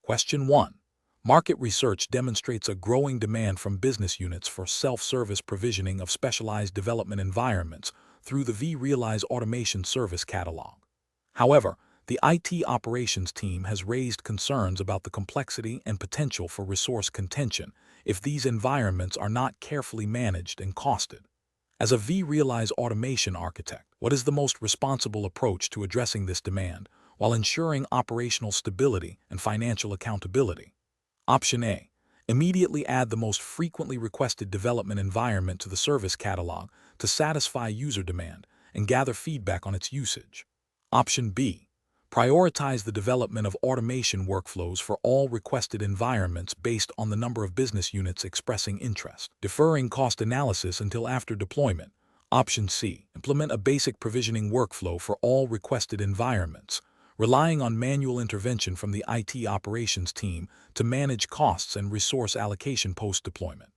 Question 1. Market research demonstrates a growing demand from business units for self-service provisioning of specialized development environments through the vRealize automation service catalog. However, the IT operations team has raised concerns about the complexity and potential for resource contention if these environments are not carefully managed and costed. As a vRealize automation architect, what is the most responsible approach to addressing this demand while ensuring operational stability and financial accountability? Option A. Immediately add the most frequently requested development environment to the service catalog to satisfy user demand and gather feedback on its usage. Option B. Prioritize the development of automation workflows for all requested environments based on the number of business units expressing interest, deferring cost analysis until after deployment. Option C. Implement a basic provisioning workflow for all requested environments, relying on manual intervention from the IT operations team to manage costs and resource allocation post-deployment.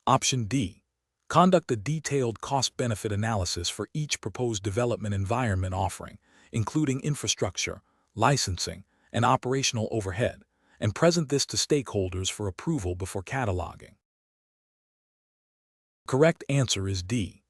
Option D. Conduct a detailed cost-benefit analysis for each proposed development environment offering, including infrastructure, licensing, and operational overhead, and present this to stakeholders for approval before cataloging. Correct answer is D.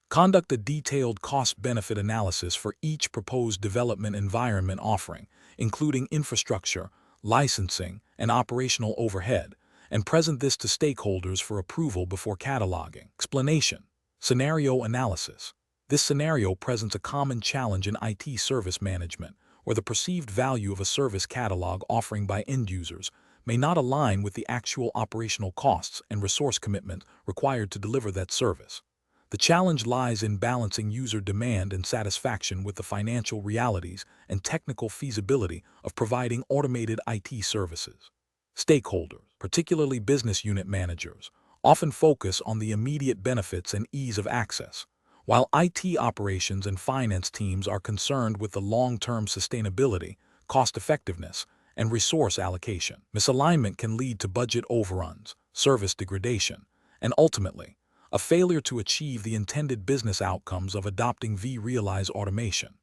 Conduct a detailed cost-benefit analysis for each proposed development environment offering, including infrastructure, licensing, and operational overhead, and present this to stakeholders for approval before cataloging. Explanation. Scenario analysis. This scenario presents a common challenge in IT service management, where the perceived value of a service catalog offering by end users may not align with the actual operational costs and resource commitment required to deliver that service. The challenge lies in balancing user demand and satisfaction with the financial realities and technical feasibility of providing automated IT services. Stakeholders, particularly business unit managers, often focus on the immediate benefits and ease of access, while IT operations and finance teams are concerned with the long-term sustainability, cost-effectiveness, and resource allocation. Misalignment can lead to budget overruns, service degradation, and ultimately, a failure to achieve the intended business outcomes of adopting vRealize automation.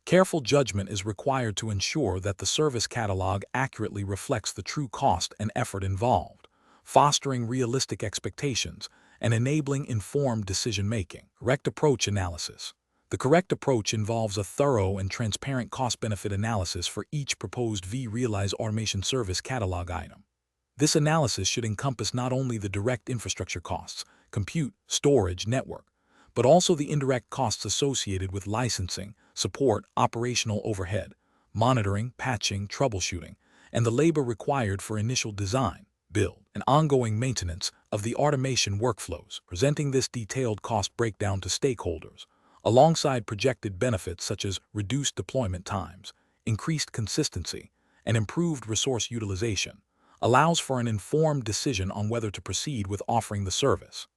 Careful judgment is required to ensure that the service catalog accurately reflects the true cost and effort involved, fostering realistic expectations and enabling informed decision-making. Correct approach analysis. The correct approach involves a thorough and transparent cost-benefit analysis for each proposed vRealize automation service catalog item. This analysis should encompass not only the direct infrastructure costs, compute, storage, network, but also the indirect costs associated with licensing, support, operational overhead, monitoring, patching, troubleshooting, and the labor required for initial design, build, and ongoing maintenance of the automation workflows. Presenting this detailed cost breakdown to stakeholders, alongside projected benefits such as reduced deployment times, increased consistency, and improved resource utilization, allows for an informed decision on whether to proceed with offering the service.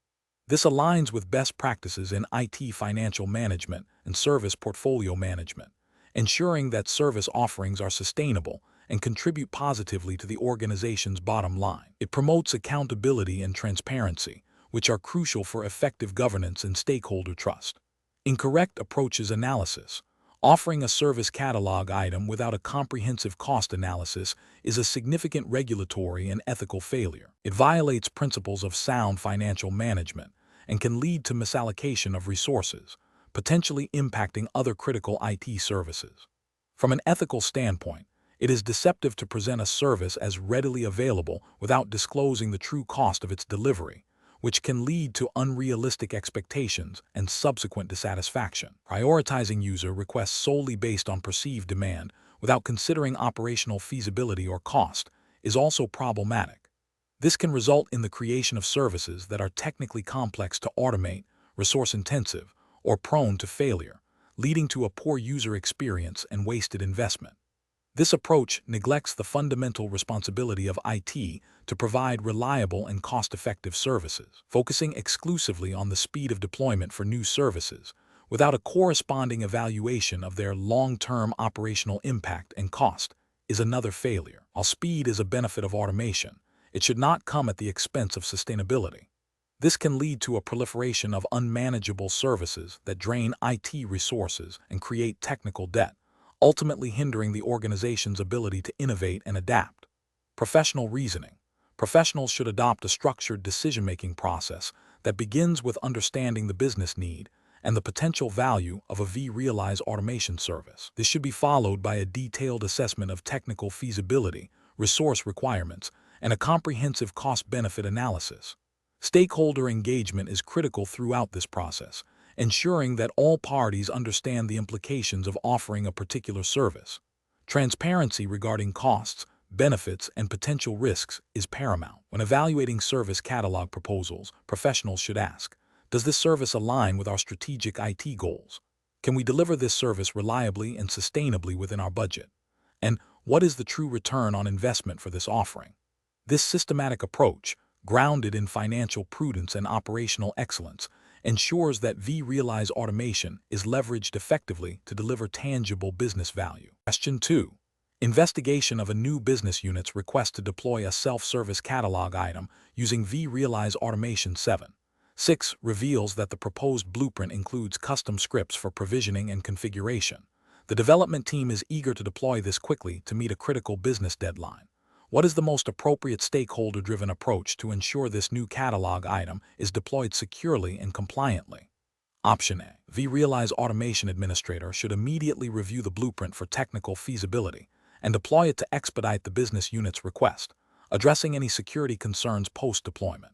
This aligns with best practices in IT financial management and service portfolio management, ensuring that service offerings are sustainable and contribute positively to the organization's bottom line. It promotes accountability and transparency, which are crucial for effective governance and stakeholder trust. Incorrect approaches analysis. Offering a service catalog item without a comprehensive cost analysis is a significant regulatory and ethical failure. It violates principles of sound financial management and can lead to misallocation of resources, potentially impacting other critical IT services. From an ethical standpoint, it is deceptive to present a service as readily available without disclosing the true cost of its delivery, which can lead to unrealistic expectations and subsequent dissatisfaction. Prioritizing user requests solely based on perceived demand without considering operational feasibility or cost is also problematic. This can result in the creation of services that are technically complex to automate, resource-intensive, or prone to failure, leading to a poor user experience and wasted investment. This approach neglects the fundamental responsibility of IT to provide reliable and cost-effective services. Focusing exclusively on the speed of deployment for new services, without a corresponding evaluation of their long-term operational impact and cost, is another failure. While speed is a benefit of automation, it should not come at the expense of sustainability. This can lead to a proliferation of unmanageable services that drain IT resources and create technical debt, ultimately hindering the organization's ability to innovate and adapt. Professional reasoning. Professionals should adopt a structured decision-making process that begins with understanding the business need and the potential value of a vRealize automation service. This should be followed by a detailed assessment of technical feasibility, resource requirements, and a comprehensive cost-benefit analysis. Stakeholder engagement is critical throughout this process, ensuring that all parties understand the implications of offering a particular service. Transparency regarding costs, benefits, and potential risks is paramount. When evaluating service catalog proposals, professionals should ask, does this service align with our strategic IT goals? Can we deliver this service reliably and sustainably within our budget? And what is the true return on investment for this offering? This systematic approach, grounded in financial prudence and operational excellence, ensures that vRealize automation is leveraged effectively to deliver tangible business value. Question 2. Investigation of a new business unit's request to deploy a self-service catalog item using vRealize Automation 7.6 reveals that the proposed blueprint includes custom scripts for provisioning and configuration. The development team is eager to deploy this quickly to meet a critical business deadline. What is the most appropriate stakeholder-driven approach to ensure this new catalog item is deployed securely and compliantly? Option A. vRealize Automation Administrator should immediately review the blueprint for technical feasibility and deploy it to expedite the business unit's request, addressing any security concerns post-deployment.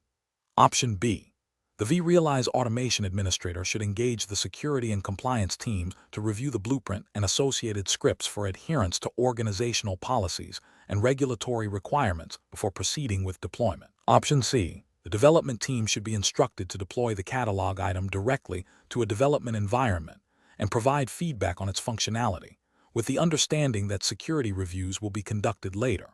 Option B. The vRealize Automation Administrator should engage the security and compliance teams to review the blueprint and associated scripts for adherence to organizational policies and regulatory requirements before proceeding with deployment. Option C. The development team should be instructed to deploy the catalog item directly to a development environment and provide feedback on its functionality, with the understanding that security reviews will be conducted later.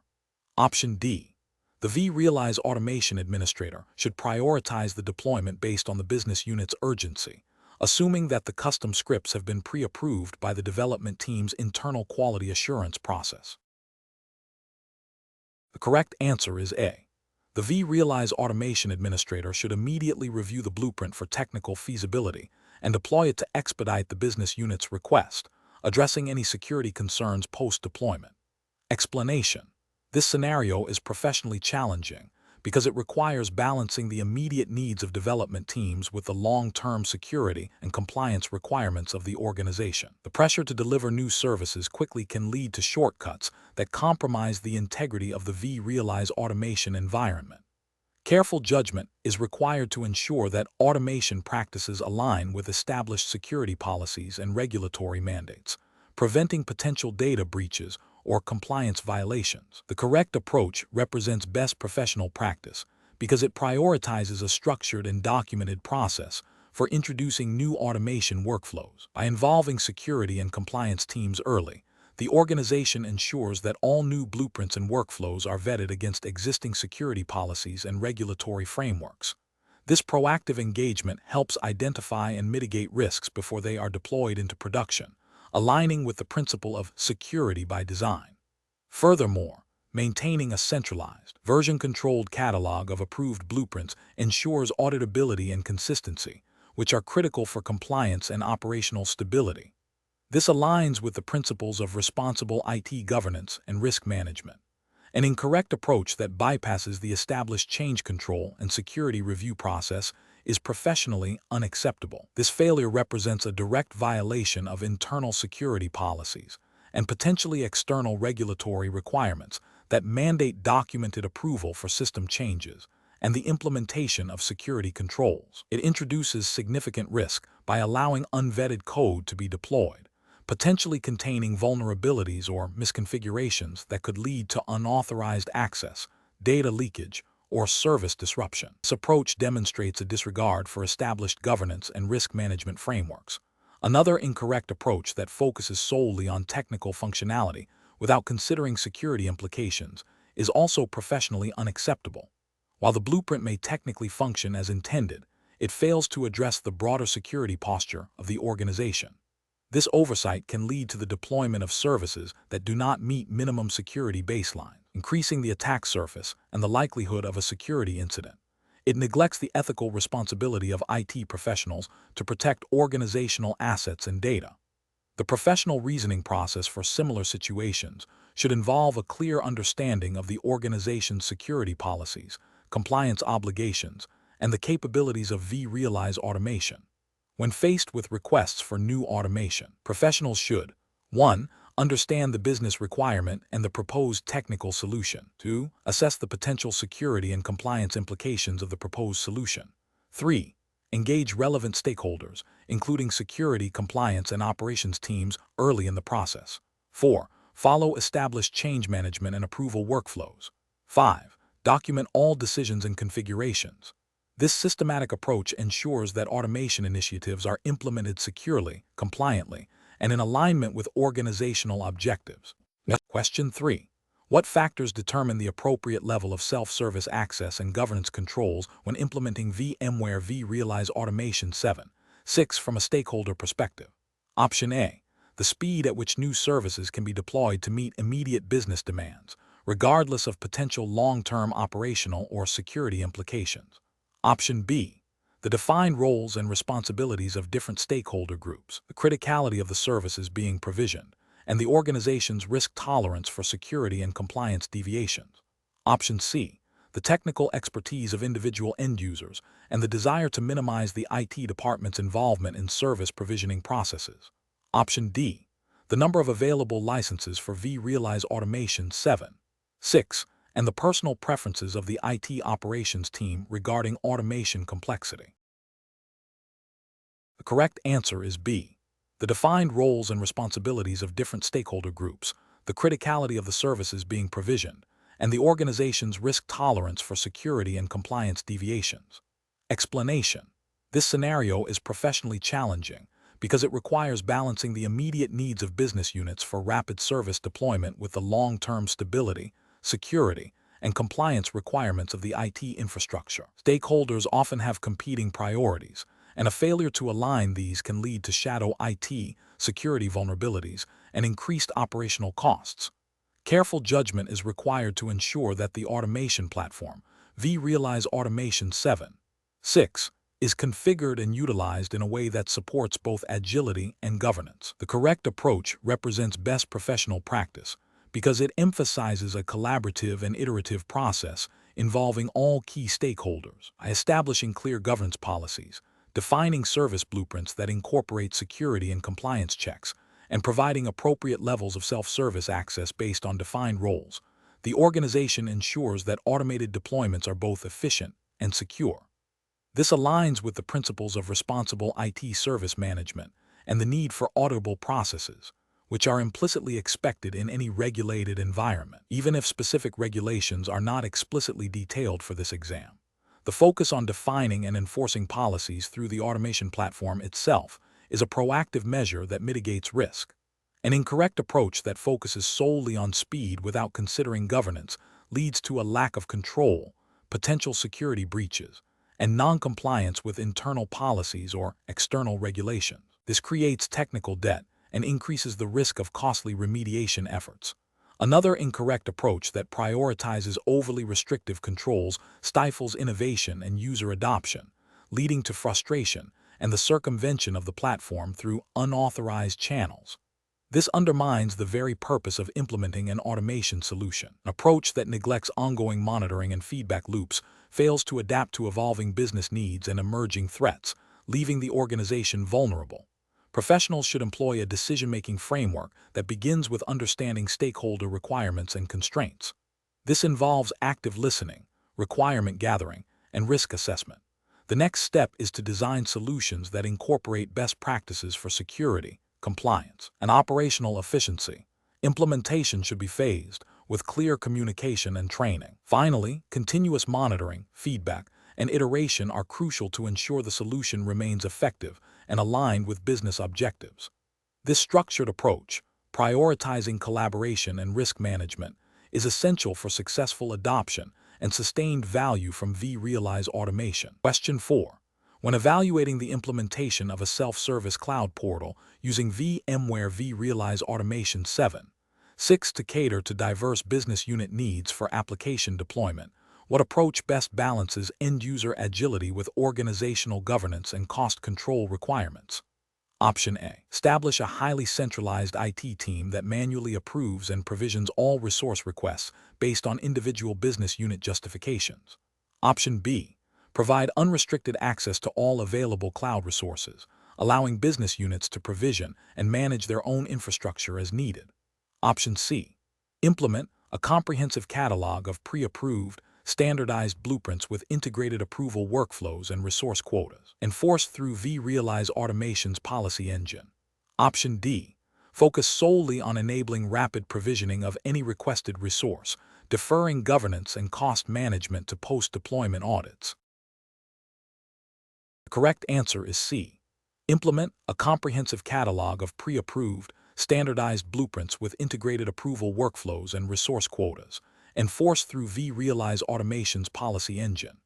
Option D. The vRealize Automation Administrator should prioritize the deployment based on the business unit's urgency, assuming that the custom scripts have been pre-approved by the development team's internal quality assurance process. The correct answer is A. The vRealize Automation Administrator should immediately review the blueprint for technical feasibility and deploy it to expedite the business unit's request, addressing any security concerns post-deployment. Explanation. This scenario is professionally challenging because it requires balancing the immediate needs of development teams with the long-term security and compliance requirements of the organization. The pressure to deliver new services quickly can lead to shortcuts that compromise the integrity of the vRealize automation environment. Careful judgment is required to ensure that automation practices align with established security policies and regulatory mandates, preventing potential data breaches or compliance violations. The correct approach represents best professional practice because it prioritizes a structured and documented process for introducing new automation workflows. By involving security and compliance teams early, the organization ensures that all new blueprints and workflows are vetted against existing security policies and regulatory frameworks. This proactive engagement helps identify and mitigate risks before they are deployed into production, aligning with the principle of security by design. Furthermore, maintaining a centralized, version-controlled catalog of approved blueprints ensures auditability and consistency, which are critical for compliance and operational stability. This aligns with the principles of responsible IT governance and risk management. An incorrect approach that bypasses the established change control and security review process is professionally unacceptable. This failure represents a direct violation of internal security policies and potentially external regulatory requirements that mandate documented approval for system changes and the implementation of security controls. It introduces significant risk by allowing unvetted code to be deployed, potentially containing vulnerabilities or misconfigurations that could lead to unauthorized access, data leakage, or service disruption. This approach demonstrates a disregard for established governance and risk management frameworks. Another incorrect approach that focuses solely on technical functionality without considering security implications is also professionally unacceptable. While the blueprint may technically function as intended, it fails to address the broader security posture of the organization. This oversight can lead to the deployment of services that do not meet minimum security baselines, increasing the attack surface and the likelihood of a security incident. It neglects the ethical responsibility of IT professionals to protect organizational assets and data. The professional reasoning process for similar situations should involve a clear understanding of the organization's security policies, compliance obligations, and the capabilities of vRealize automation. When faced with requests for new automation, professionals should 1. Understand the business requirement and the proposed technical solution. 2. Assess the potential security and compliance implications of the proposed solution. 3. Engage relevant stakeholders, including security, compliance, and operations teams early in the process. 4. Follow established change management and approval workflows. 5. Document all decisions and configurations. This systematic approach ensures that automation initiatives are implemented securely, compliantly, and in alignment with organizational objectives. Question 3. What factors determine the appropriate level of self-service access and governance controls when implementing VMware vRealize Automation 7.6 from a stakeholder perspective? Option A. The speed at which new services can be deployed to meet immediate business demands, regardless of potential long-term operational or security implications. Option B. The defined roles and responsibilities of different stakeholder groups, the criticality of the services being provisioned, and the organization's risk tolerance for security and compliance deviations. Option C. The technical expertise of individual end users and the desire to minimize the IT department's involvement in service provisioning processes. Option D. The number of available licenses for vRealize Automation 7.6 and the personal preferences of the IT operations team regarding automation complexity. The correct answer is B. The defined roles and responsibilities of different stakeholder groups, the criticality of the services being provisioned, and the organization's risk tolerance for security and compliance deviations. Explanation. This scenario is professionally challenging because it requires balancing the immediate needs of business units for rapid service deployment with the long-term stability, security, and compliance requirements of the IT infrastructure. Stakeholders often have competing priorities, and a failure to align these can lead to shadow IT, security vulnerabilities, and increased operational costs. Careful judgment is required to ensure that the automation platform, vRealize Automation 7.6, is configured and utilized in a way that supports both agility and governance. The correct approach represents best professional practice because it emphasizes a collaborative and iterative process involving all key stakeholders. By establishing clear governance policies, defining service blueprints that incorporate security and compliance checks, and providing appropriate levels of self-service access based on defined roles, the organization ensures that automated deployments are both efficient and secure. This aligns with the principles of responsible IT service management and the need for auditable processes, which are implicitly expected in any regulated environment, even if specific regulations are not explicitly detailed for this exam. The focus on defining and enforcing policies through the automation platform itself is a proactive measure that mitigates risk. An incorrect approach that focuses solely on speed without considering governance leads to a lack of control, potential security breaches, and non-compliance with internal policies or external regulations. This creates technical debt and increases the risk of costly remediation efforts. Another incorrect approach that prioritizes overly restrictive controls stifles innovation and user adoption, leading to frustration and the circumvention of the platform through unauthorized channels. This undermines the very purpose of implementing an automation solution. An approach that neglects ongoing monitoring and feedback loops fails to adapt to evolving business needs and emerging threats, leaving the organization vulnerable. Professionals should employ a decision-making framework that begins with understanding stakeholder requirements and constraints. This involves active listening, requirement gathering, and risk assessment. The next step is to design solutions that incorporate best practices for security, compliance, and operational efficiency. Implementation should be phased, with clear communication and training. Finally, continuous monitoring, feedback, and iteration are crucial to ensure the solution remains effective and aligned with business objectives. This structured approach, prioritizing collaboration and risk management, is essential for successful adoption and sustained value from vRealize automation. Question 4. When evaluating the implementation of a self-service cloud portal using VMware vRealize Automation 7.6 to cater to diverse business unit needs for application deployment, what approach best balances end-user agility with organizational governance and cost control requirements? Option A. Establish a highly centralized IT team that manually approves and provisions all resource requests based on individual business unit justifications. Option B. Provide unrestricted access to all available cloud resources, allowing business units to provision and manage their own infrastructure as needed. Option C. Implement a comprehensive catalog of pre-approved, standardized blueprints with integrated approval workflows and resource quotas, enforced through vRealize Automation's policy engine. Option D. Focus solely on enabling rapid provisioning of any requested resource, deferring governance and cost management to post-deployment audits. The correct answer is C. Implement a comprehensive catalog of pre-approved, standardized blueprints with integrated approval workflows and resource quotas, enforced through vRealize Automation's policy engine.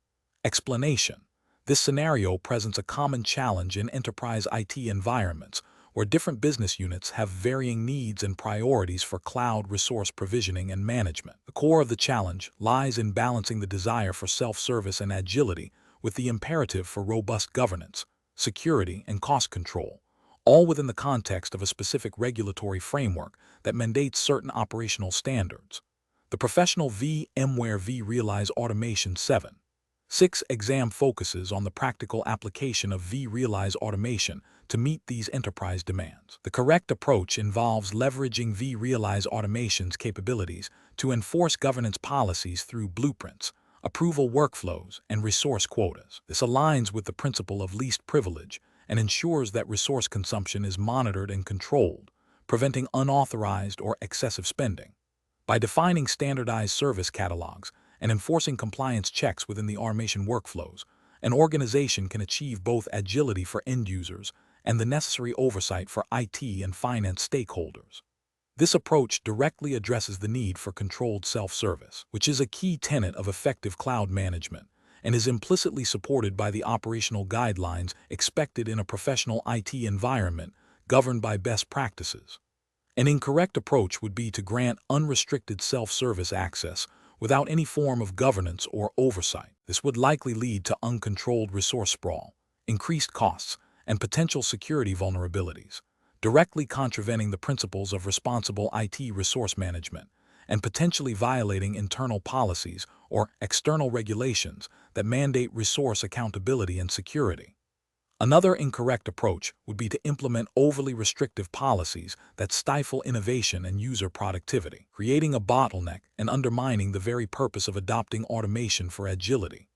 Explanation: this scenario presents a common challenge in enterprise IT environments where different business units have varying needs and priorities for cloud resource provisioning and management. The core of the challenge lies in balancing the desire for self-service and agility with the imperative for robust governance, security, and cost control, all within the context of a specific regulatory framework that mandates certain operational standards. The professional VMware vRealize Automation 7.6 exam focuses on the practical application of vRealize Automation to meet these enterprise demands. The correct approach involves leveraging vRealize Automation's capabilities to enforce governance policies through blueprints, approval workflows, and resource quotas. This aligns with the principle of least privilege and ensures that resource consumption is monitored and controlled, preventing unauthorized or excessive spending. By defining standardized service catalogs and enforcing compliance checks within the automation workflows, an organization can achieve both agility for end users and the necessary oversight for IT and finance stakeholders. This approach directly addresses the need for controlled self-service, which is a key tenet of effective cloud management and is implicitly supported by the operational guidelines expected in a professional IT environment governed by best practices. An incorrect approach would be to grant unrestricted self-service access without any form of governance or oversight. This would likely lead to uncontrolled resource sprawl, increased costs, and potential security vulnerabilities, directly contravening the principles of responsible IT resource management and potentially violating internal policies or external regulations that mandate resource accountability and security. Another incorrect approach would be to implement overly restrictive policies that stifle innovation and user productivity, creating a bottleneck and undermining the very purpose of adopting automation for agility.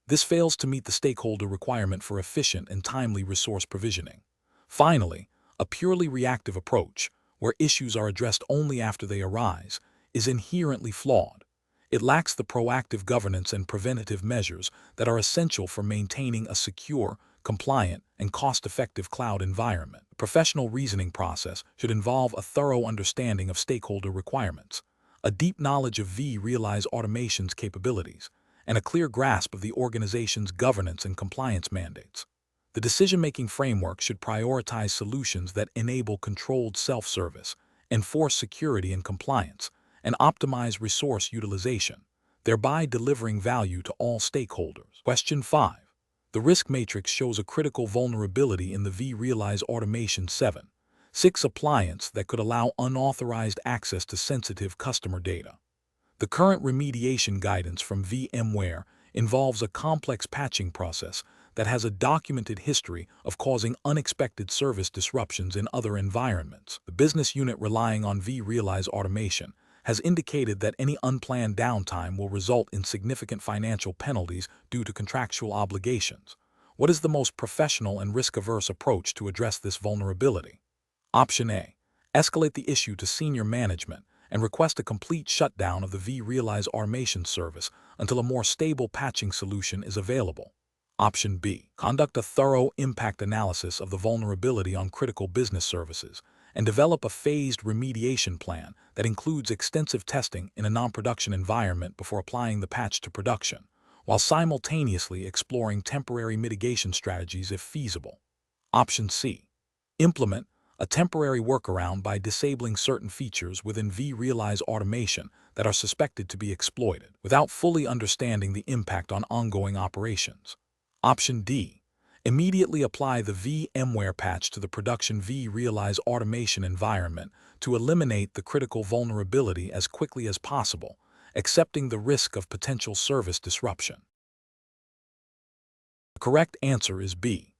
This fails to meet the stakeholder requirement for efficient and timely resource provisioning. Finally, a purely reactive approach, where issues are addressed only after they arise, is inherently flawed. It lacks the proactive governance and preventative measures that are essential for maintaining a secure, compliant, and cost-effective cloud environment. The professional reasoning process should involve a thorough understanding of stakeholder requirements, a deep knowledge of vRealize Automation's capabilities, and a clear grasp of the organization's governance and compliance mandates. The decision-making framework should prioritize solutions that enable controlled self-service, enforce security and compliance, and optimize resource utilization, thereby delivering value to all stakeholders. Question 5. The risk matrix shows a critical vulnerability in the vRealize Automation 7.6 appliance that could allow unauthorized access to sensitive customer data. The current remediation guidance from VMware involves a complex patching process that has a documented history of causing unexpected service disruptions in other environments. The business unit relying on vRealize Automation has indicated that any unplanned downtime will result in significant financial penalties due to contractual obligations. What is the most professional and risk-averse approach to address this vulnerability? Option A. Escalate the issue to senior management and request a complete shutdown of the vRealize Automation service until a more stable patching solution is available. Option B. Conduct a thorough impact analysis of the vulnerability on critical business services and develop a phased remediation plan that includes extensive testing in a non-production environment before applying the patch to production, while simultaneously exploring temporary mitigation strategies if feasible. Option C. Implement a temporary workaround by disabling certain features within vRealize Automation that are suspected to be exploited, without fully understanding the impact on ongoing operations. Option D. Immediately apply the VMware patch to the production vRealize automation environment to eliminate the critical vulnerability as quickly as possible, accepting the risk of potential service disruption. The correct answer is B.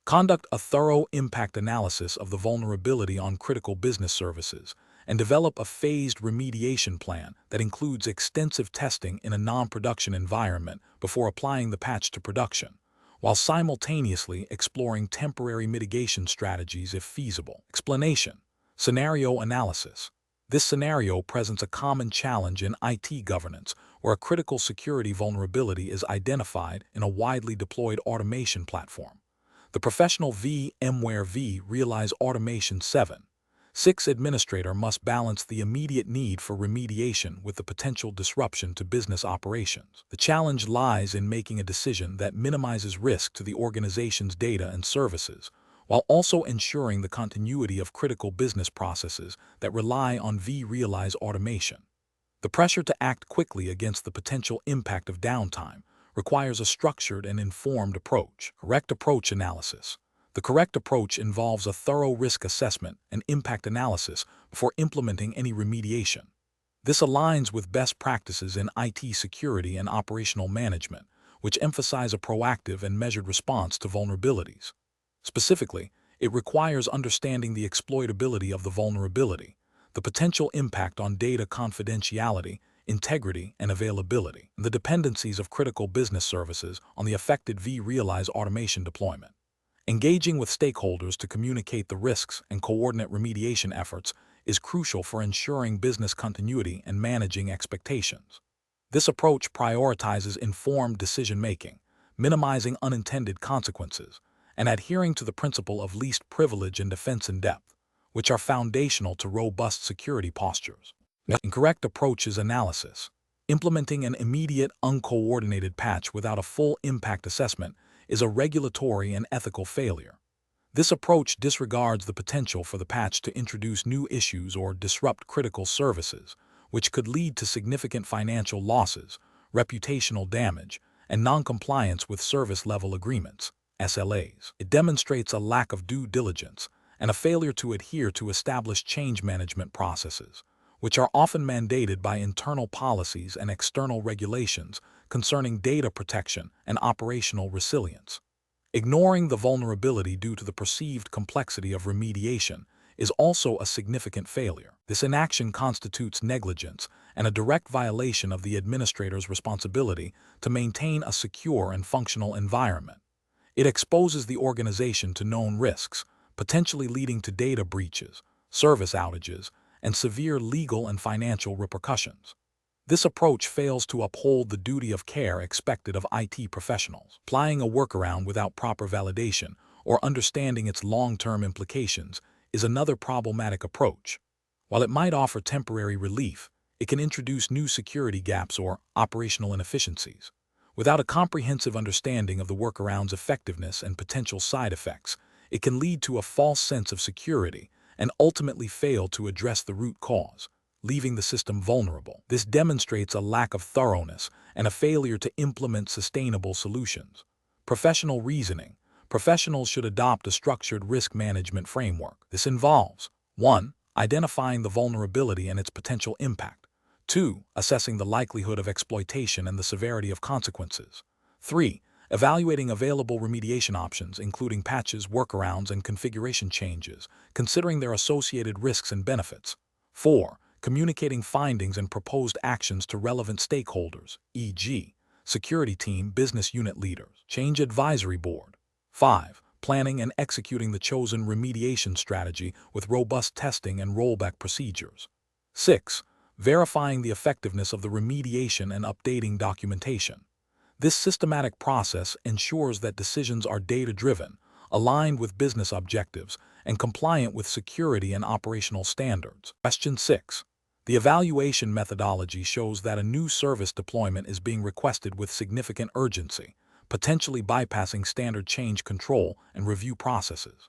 Conduct a thorough impact analysis of the vulnerability on critical business services and develop a phased remediation plan that includes extensive testing in a non-production environment before applying the patch to production, while simultaneously exploring temporary mitigation strategies if feasible. Explanation: scenario analysis. This scenario presents a common challenge in IT governance where a critical security vulnerability is identified in a widely deployed automation platform. The professional VMware vRealize Automation 7.6 administrator must balance the immediate need for remediation with the potential disruption to business operations. The challenge lies in making a decision that minimizes risk to the organization's data and services, while also ensuring the continuity of critical business processes that rely on vRealize automation. The pressure to act quickly against the potential impact of downtime requires a structured and informed approach. Correct approach analysis. The correct approach involves a thorough risk assessment and impact analysis before implementing any remediation. This aligns with best practices in IT security and operational management, which emphasize a proactive and measured response to vulnerabilities. Specifically, it requires understanding the exploitability of the vulnerability, the potential impact on data confidentiality, integrity, and availability, and the dependencies of critical business services on the affected vRealize automation deployment. Engaging with stakeholders to communicate the risks and coordinate remediation efforts is crucial for ensuring business continuity and managing expectations. This approach prioritizes informed decision-making, minimizing unintended consequences, and adhering to the principle of least privilege and defense in depth, which are foundational to robust security postures. Incorrect approach is analysis. Implementing an immediate, uncoordinated patch without a full impact assessment is a regulatory and ethical failure. This approach disregards the potential for the patch to introduce new issues or disrupt critical services, which could lead to significant financial losses, reputational damage, and non-compliance with service-level agreements, SLAs. It demonstrates a lack of due diligence and a failure to adhere to established change management processes, which are often mandated by internal policies and external regulations concerning data protection and operational resilience. Ignoring the vulnerability due to the perceived complexity of remediation is also a significant failure. This inaction constitutes negligence and a direct violation of the administrator's responsibility to maintain a secure and functional environment. It exposes the organization to known risks, potentially leading to data breaches, service outages, and severe legal and financial repercussions. This approach fails to uphold the duty of care expected of IT professionals. Applying a workaround without proper validation or understanding its long-term implications is another problematic approach. While it might offer temporary relief, it can introduce new security gaps or operational inefficiencies. Without a comprehensive understanding of the workaround's effectiveness and potential side effects, it can lead to a false sense of security and ultimately fail to address the root cause, leaving the system vulnerable. This demonstrates a lack of thoroughness and a failure to implement sustainable solutions. Professional reasoning. Professionals should adopt a structured risk management framework. This involves 1. Identifying the vulnerability and its potential impact. 2. Assessing the likelihood of exploitation and the severity of consequences. 3. Evaluating available remediation options, including patches, workarounds, and configuration changes, considering their associated risks and benefits. 4. Communicating findings and proposed actions to relevant stakeholders, e.g., security team, business unit leaders, change advisory board. 5. Planning and executing the chosen remediation strategy with robust testing and rollback procedures. 6. Verifying the effectiveness of the remediation and updating documentation. This systematic process ensures that decisions are data-driven, aligned with business objectives, and compliant with security and operational standards. Question 6. The evaluation methodology shows that a new service deployment is being requested with significant urgency, potentially bypassing standard change control and review processes.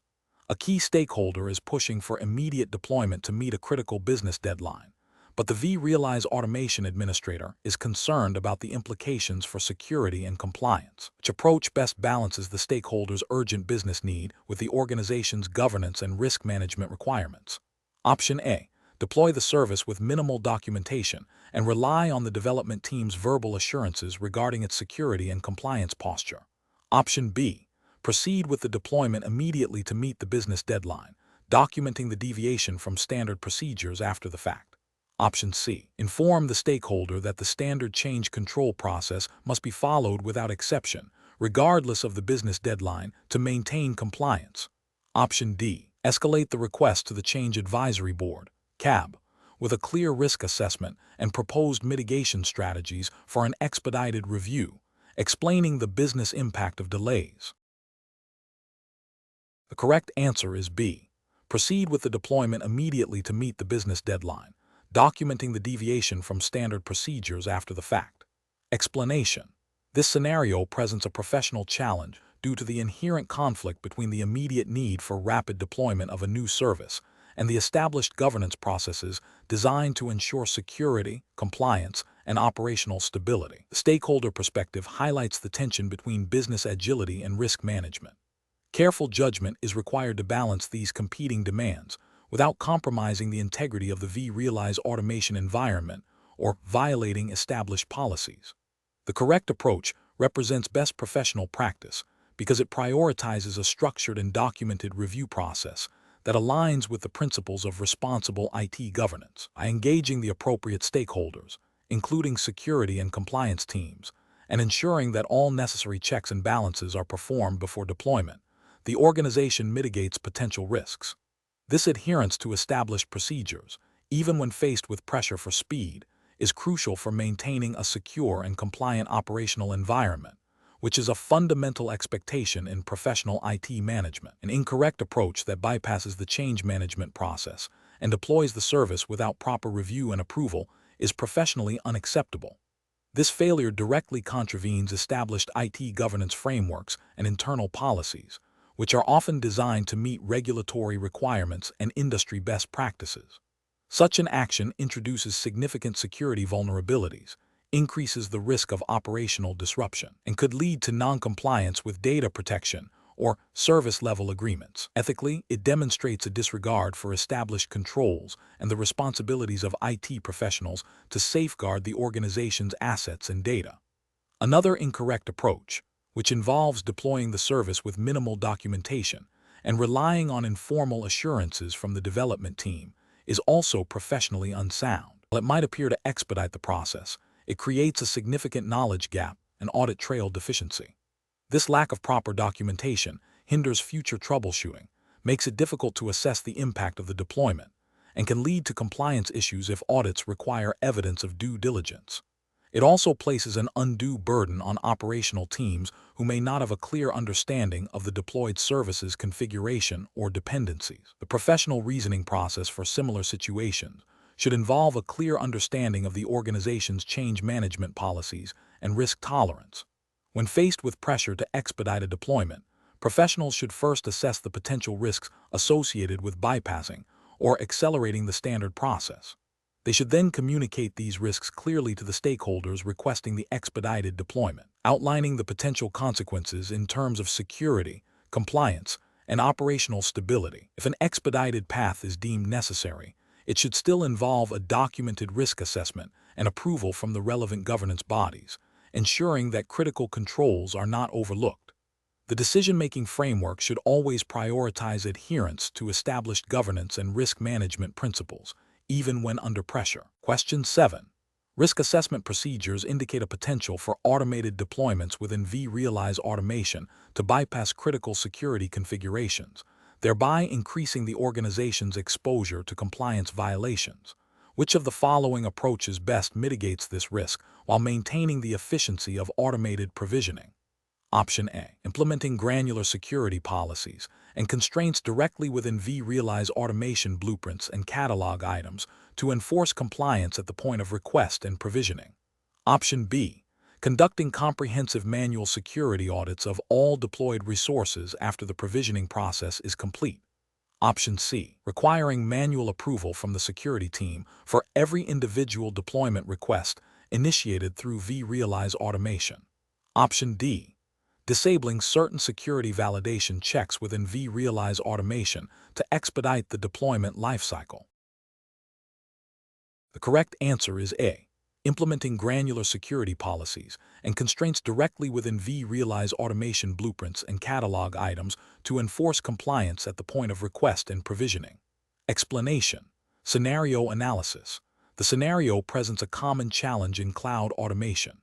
A key stakeholder is pushing for immediate deployment to meet a critical business deadline, but the vRealize Automation Administrator is concerned about the implications for security and compliance. Which approach best balances the stakeholders' urgent business need with the organization's governance and risk management requirements? Option A. Deploy the service with minimal documentation and rely on the development team's verbal assurances regarding its security and compliance posture. Option B. Proceed with the deployment immediately to meet the business deadline, documenting the deviation from standard procedures after the fact. Option C. Inform the stakeholder that the standard change control process must be followed without exception, regardless of the business deadline, to maintain compliance. Option D. Escalate the request to the Change Advisory Board, CAB, with a clear risk assessment and proposed mitigation strategies for an expedited review, explaining the business impact of delays. The correct answer is B. Proceed with the deployment immediately to meet the business deadline, documenting the deviation from standard procedures after the fact. Explanation. This scenario presents a professional challenge due to the inherent conflict between the immediate need for rapid deployment of a new service and the established governance processes designed to ensure security, compliance, and operational stability. The stakeholder perspective highlights the tension between business agility and risk management. Careful judgment is required to balance these competing demands without compromising the integrity of the vRealize automation environment or violating established policies. The correct approach represents best professional practice because it prioritizes a structured and documented review process that aligns with the principles of responsible IT governance. By engaging the appropriate stakeholders, including security and compliance teams, and ensuring that all necessary checks and balances are performed before deployment, the organization mitigates potential risks. This adherence to established procedures, even when faced with pressure for speed, is crucial for maintaining a secure and compliant operational environment, which is a fundamental expectation in professional IT management. An incorrect approach that bypasses the change management process and deploys the service without proper review and approval is professionally unacceptable. This failure directly contravenes established IT governance frameworks and internal policies, which are often designed to meet regulatory requirements and industry best practices. Such an action introduces significant security vulnerabilities, increases the risk of operational disruption, and could lead to non-compliance with data protection or service-level agreements. Ethically, it demonstrates a disregard for established controls and the responsibilities of IT professionals to safeguard the organization's assets and data. Another incorrect approach, which involves deploying the service with minimal documentation and relying on informal assurances from the development team, is also professionally unsound. While it might appear to expedite the process, it creates a significant knowledge gap and audit trail deficiency. This lack of proper documentation hinders future troubleshooting, makes it difficult to assess the impact of the deployment, and can lead to compliance issues if audits require evidence of due diligence. It also places an undue burden on operational teams who may not have a clear understanding of the deployed service's configuration or dependencies. The professional reasoning process for similar situations should involve a clear understanding of the organization's change management policies and risk tolerance. When faced with pressure to expedite a deployment, professionals should first assess the potential risks associated with bypassing or accelerating the standard process. They should then communicate these risks clearly to the stakeholders requesting the expedited deployment, outlining the potential consequences in terms of security, compliance, and operational stability. If an expedited path is deemed necessary, it should still involve a documented risk assessment and approval from the relevant governance bodies, ensuring that critical controls are not overlooked. The decision-making framework should always prioritize adherence to established governance and risk management principles, even when under pressure. Question 7. Risk assessment procedures indicate a potential for automated deployments within vRealize automation to bypass critical security configurations, thereby increasing the organization's exposure to compliance violations. Which of the following approaches best mitigates this risk while maintaining the efficiency of automated provisioning? Option A. Implementing granular security policies and constraints directly within vRealize automation blueprints and catalog items to enforce compliance at the point of request and provisioning. Option B. Conducting comprehensive manual security audits of all deployed resources after the provisioning process is complete. Option C, requiring manual approval from the security team for every individual deployment request initiated through vRealize automation. Option D, disabling certain security validation checks within vRealize automation to expedite the deployment lifecycle. The correct answer is A, implementing granular security policies and constraints directly within vRealize automation blueprints and catalog items to enforce compliance at the point of request and provisioning. Explanation. Scenario analysis. The scenario presents a common challenge in cloud automation,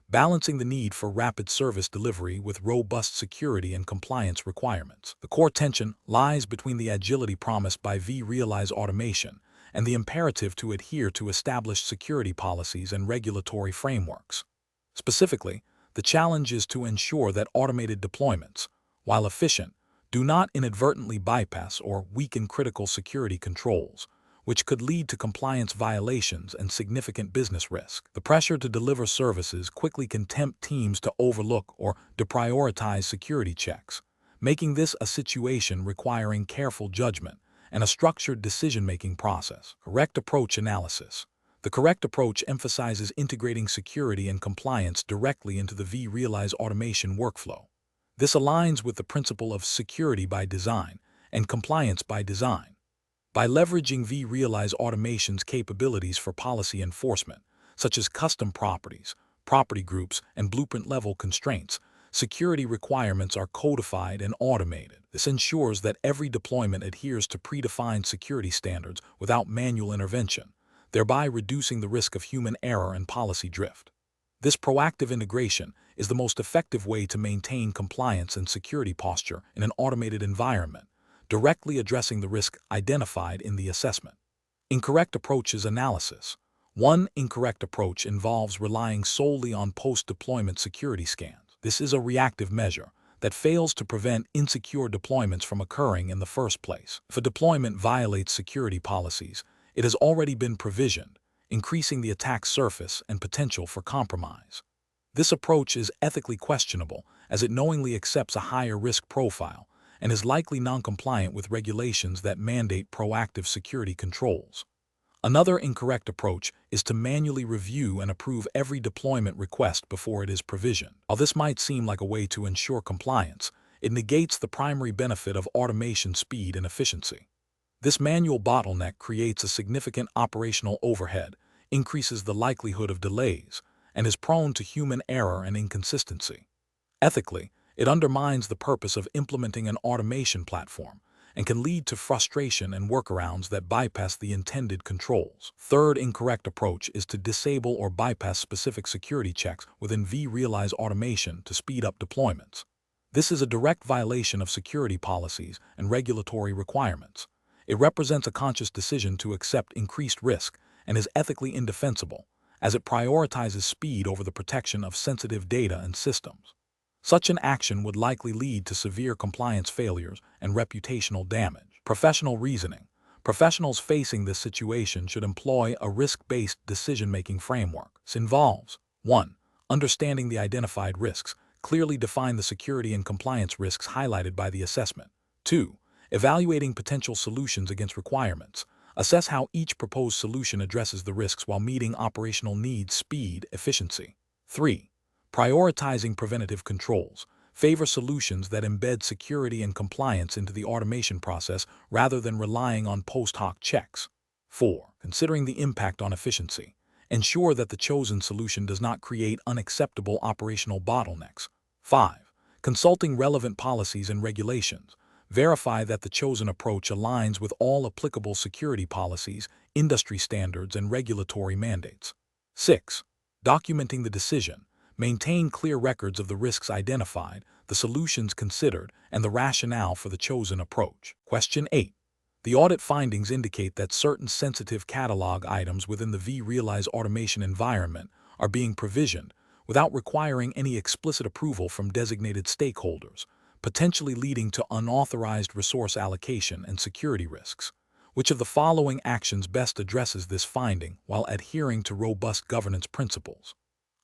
balancing the need for rapid service delivery with robust security and compliance requirements. The core tension lies between the agility promised by vRealize automation and the imperative to adhere to established security policies and regulatory frameworks. Specifically, the challenge is to ensure that automated deployments, while efficient, do not inadvertently bypass or weaken critical security controls, which could lead to compliance violations and significant business risk. The pressure to deliver services quickly can tempt teams to overlook or deprioritize security checks, making this a situation requiring careful judgment and a structured decision-making process. Correct approach analysis. The correct approach emphasizes integrating security and compliance directly into the vRealize automation workflow. This aligns with the principle of security by design and compliance by design. By leveraging vRealize automation's capabilities for policy enforcement, such as custom properties, property groups, and blueprint-level constraints, security requirements are codified and automated. This ensures that every deployment adheres to predefined security standards without manual intervention, thereby reducing the risk of human error and policy drift. This proactive integration is the most effective way to maintain compliance and security posture in an automated environment, directly addressing the risk identified in the assessment. Incorrect approaches analysis. One incorrect approach involves relying solely on post-deployment security scans. This is a reactive measure that fails to prevent insecure deployments from occurring in the first place. If a deployment violates security policies, it has already been provisioned, increasing the attack surface and potential for compromise. This approach is ethically questionable as it knowingly accepts a higher risk profile and is likely non-compliant with regulations that mandate proactive security controls. Another incorrect approach is to manually review and approve every deployment request before it is provisioned. While this might seem like a way to ensure compliance, it negates the primary benefit of automation speed and efficiency. This manual bottleneck creates a significant operational overhead, increases the likelihood of delays, and is prone to human error and inconsistency. Ethically, it undermines the purpose of implementing an automation platform and can lead to frustration and workarounds that bypass the intended controls. Third incorrect approach is to disable or bypass specific security checks within vRealize automation to speed up deployments. This is a direct violation of security policies and regulatory requirements. It represents a conscious decision to accept increased risk and is ethically indefensible, as it prioritizes speed over the protection of sensitive data and systems. Such an action would likely lead to severe compliance failures and reputational damage. Professional reasoning. Professionals facing this situation should employ a risk-based decision-making framework. This involves 1. Understanding the identified risks. Clearly define the security and compliance risks highlighted by the assessment. 2. Evaluating potential solutions against requirements. Assess how each proposed solution addresses the risks while meeting operational needs, speed, efficiency. 3. Prioritizing preventative controls. Favor solutions that embed security and compliance into the automation process rather than relying on post hoc checks. 4. Considering the impact on efficiency. Ensure that the chosen solution does not create unacceptable operational bottlenecks. 5. Consulting relevant policies and regulations. Verify that the chosen approach aligns with all applicable security policies, industry standards, and regulatory mandates. 6. Documenting the decision. Maintain clear records of the risks identified, the solutions considered, and the rationale for the chosen approach. Question 8. The audit findings indicate that certain sensitive catalog items within the vRealize automation environment are being provisioned without requiring any explicit approval from designated stakeholders, potentially leading to unauthorized resource allocation and security risks. Which of the following actions best addresses this finding while adhering to robust governance principles?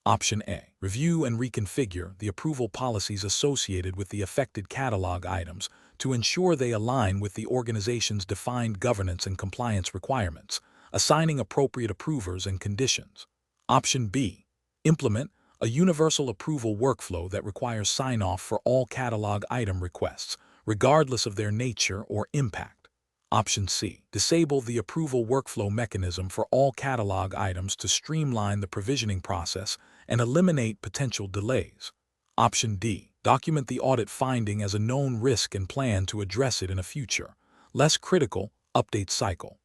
Option A. Review and reconfigure the approval policies associated with the affected catalog items to ensure they align with the organization's defined governance and compliance requirements, assigning appropriate approvers and conditions. Option B. Implement a universal approval workflow that requires sign-off for all catalog item requests, regardless of their nature or impact. Option C. Disable the approval workflow mechanism for all catalog items to streamline the provisioning process and eliminate potential delays. Option D. Document the audit finding as a known risk and plan to address it in a future, less critical, update cycle.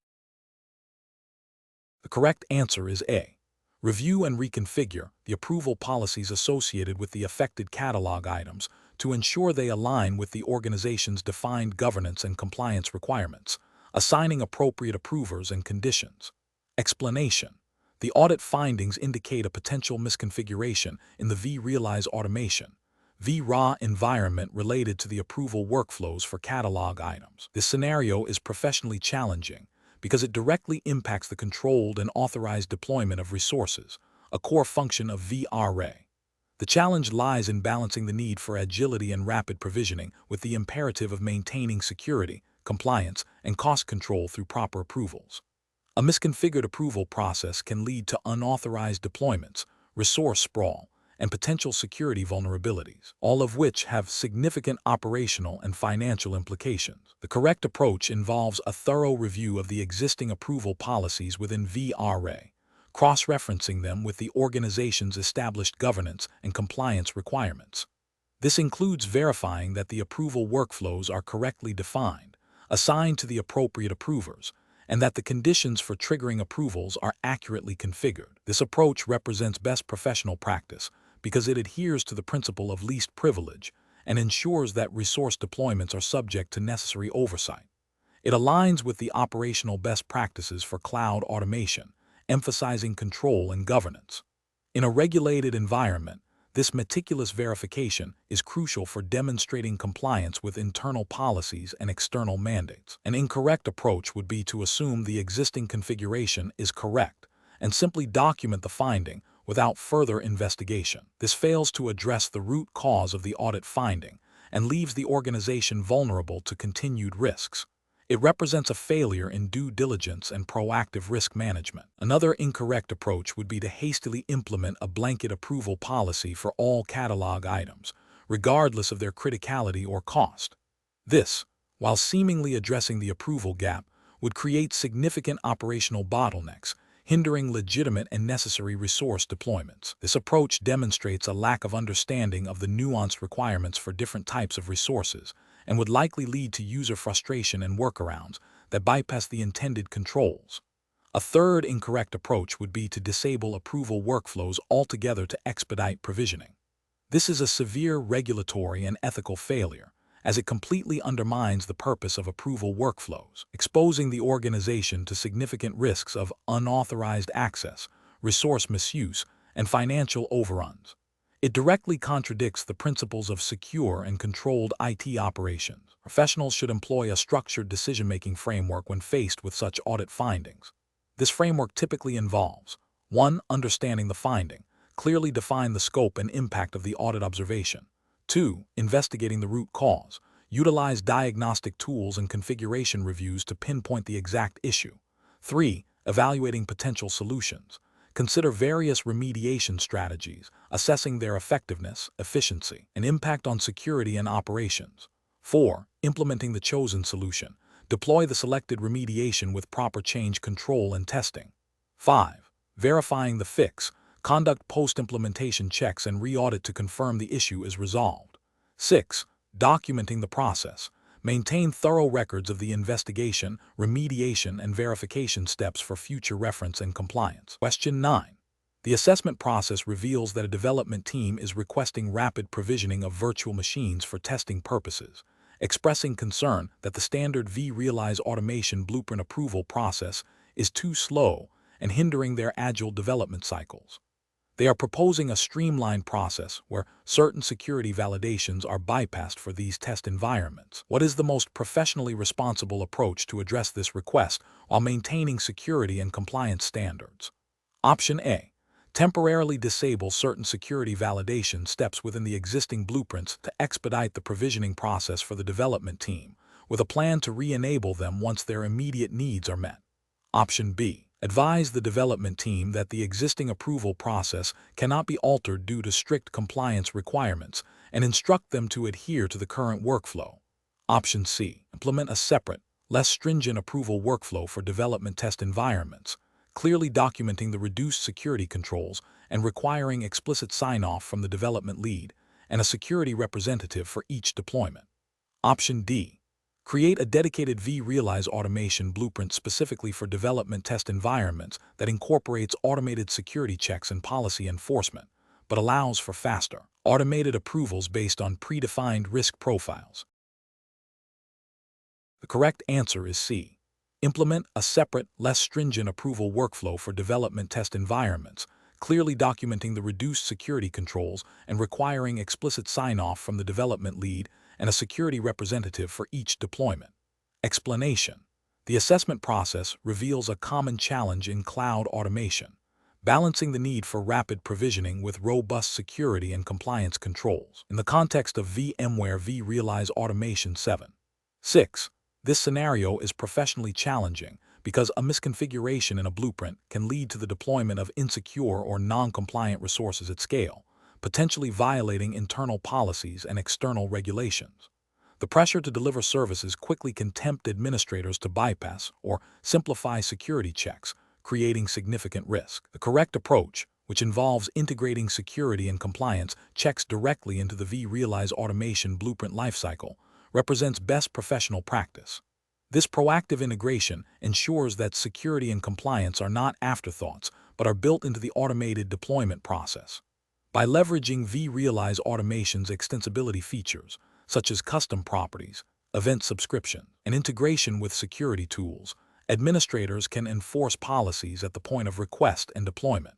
The correct answer is A. Review and reconfigure the approval policies associated with the affected catalog items to ensure they align with the organization's defined governance and compliance requirements, assigning appropriate approvers and conditions. Explanation. The audit findings indicate a potential misconfiguration in the vRealize automation, vRA environment related to the approval workflows for catalog items. This scenario is professionally challenging because it directly impacts the controlled and authorized deployment of resources, a core function of vRealize. The challenge lies in balancing the need for agility and rapid provisioning with the imperative of maintaining security, compliance, and cost control through proper approvals. A misconfigured approval process can lead to unauthorized deployments, resource sprawl, and potential security vulnerabilities, all of which have significant operational and financial implications. The correct approach involves a thorough review of the existing approval policies within vRealize, cross-referencing them with the organization's established governance and compliance requirements. This includes verifying that the approval workflows are correctly defined, assigned to the appropriate approvers, and that the conditions for triggering approvals are accurately configured. This approach represents best professional practice because it adheres to the principle of least privilege and ensures that resource deployments are subject to necessary oversight. It aligns with the operational best practices for cloud automation, emphasizing control and governance. In a regulated environment, this meticulous verification is crucial for demonstrating compliance with internal policies and external mandates. An incorrect approach would be to assume the existing configuration is correct and simply document the finding without further investigation. This fails to address the root cause of the audit finding and leaves the organization vulnerable to continued risks. It represents a failure in due diligence and proactive risk management. Another incorrect approach would be to hastily implement a blanket approval policy for all catalog items, regardless of their criticality or cost. This, while seemingly addressing the approval gap, would create significant operational bottlenecks, hindering legitimate and necessary resource deployments. This approach demonstrates a lack of understanding of the nuanced requirements for different types of resources, and would likely lead to user frustration and workarounds that bypass the intended controls. A third incorrect approach would be to disable approval workflows altogether to expedite provisioning. This is a severe regulatory and ethical failure, as it completely undermines the purpose of approval workflows, exposing the organization to significant risks of unauthorized access, resource misuse, and financial overruns. It directly contradicts the principles of secure and controlled IT operations. Professionals should employ a structured decision-making framework when faced with such audit findings. This framework typically involves 1. Understanding the finding. Clearly define the scope and impact of the audit observation. 2. Investigating the root cause. Utilize diagnostic tools and configuration reviews to pinpoint the exact issue. 3. Evaluating potential solutions. Consider various remediation strategies, assessing their effectiveness, efficiency, and impact on security and operations. 4. Implementing the chosen solution. Deploy the selected remediation with proper change control and testing. 5. Verifying the fix. Conduct post-implementation checks and re-audit to confirm the issue is resolved. 6. Documenting the process. Maintain thorough records of the investigation, remediation, and verification steps for future reference and compliance. Question 9. The assessment process reveals that a development team is requesting rapid provisioning of virtual machines for testing purposes, expressing concern that the standard vRealize automation blueprint approval process is too slow and hindering their agile development cycles. They are proposing a streamlined process where certain security validations are bypassed for these test environments. What is the most professionally responsible approach to address this request while maintaining security and compliance standards? Option A. Temporarily disable certain security validation steps within the existing blueprints to expedite the provisioning process for the development team, with a plan to re-enable them once their immediate needs are met. Option B. Advise the development team that the existing approval process cannot be altered due to strict compliance requirements and instruct them to adhere to the current workflow. Option C. Implement a separate, less stringent approval workflow for development test environments, clearly documenting the reduced security controls and requiring explicit sign-off from the development lead and a security representative for each deployment. Option D. Create a dedicated vRealize automation blueprint specifically for development test environments that incorporates automated security checks and policy enforcement, but allows for faster, automated approvals based on predefined risk profiles. The correct answer is C. Implement a separate, less stringent approval workflow for development test environments, clearly documenting the reduced security controls and requiring explicit sign-off from the development lead and a security representative for each deployment. Explanation. The assessment process reveals a common challenge in cloud automation, balancing the need for rapid provisioning with robust security and compliance controls. In the context of VMware vRealize Automation 7.6, this scenario is professionally challenging because a misconfiguration in a blueprint can lead to the deployment of insecure or non-compliant resources at scale, potentially violating internal policies and external regulations. The pressure to deliver services quickly can tempt administrators to bypass or simplify security checks, creating significant risk. The correct approach, which involves integrating security and compliance checks directly into the vRealize automation blueprint lifecycle, represents best professional practice. This proactive integration ensures that security and compliance are not afterthoughts, but are built into the automated deployment process. By leveraging vRealize Automation's extensibility features, such as custom properties, event subscription, and integration with security tools, administrators can enforce policies at the point of request and deployment.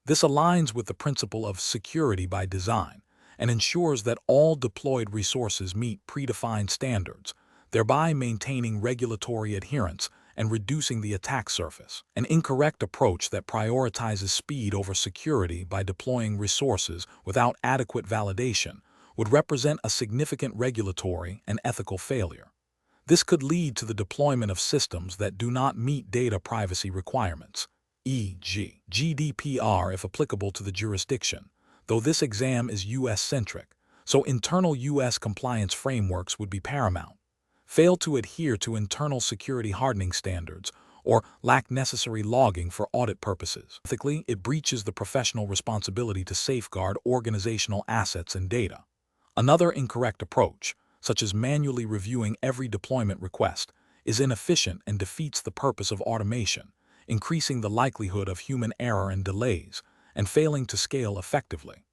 This aligns with the principle of security by design and ensures that all deployed resources meet predefined standards, thereby maintaining regulatory adherence and reducing the attack surface. An incorrect approach that prioritizes speed over security by deploying resources without adequate validation would represent a significant regulatory and ethical failure. This could lead to the deployment of systems that do not meet data privacy requirements, e.g., GDPR if applicable to the jurisdiction, though this exam is U.S.-centric, so internal U.S. compliance frameworks would be paramount. Fail to adhere to internal security hardening standards or lack necessary logging for audit purposes. Ethically, it breaches the professional responsibility to safeguard organizational assets and data. Another incorrect approach, such as manually reviewing every deployment request, is inefficient and defeats the purpose of automation, increasing the likelihood of human error and delays, and failing to scale effectively.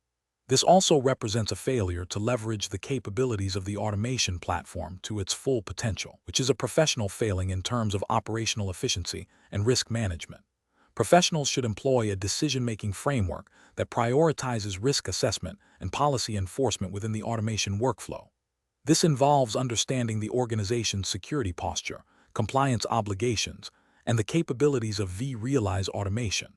This also represents a failure to leverage the capabilities of the automation platform to its full potential, which is a professional failing in terms of operational efficiency and risk management. Professionals should employ a decision-making framework that prioritizes risk assessment and policy enforcement within the automation workflow. This involves understanding the organization's security posture, compliance obligations, and the capabilities of vRealize automation.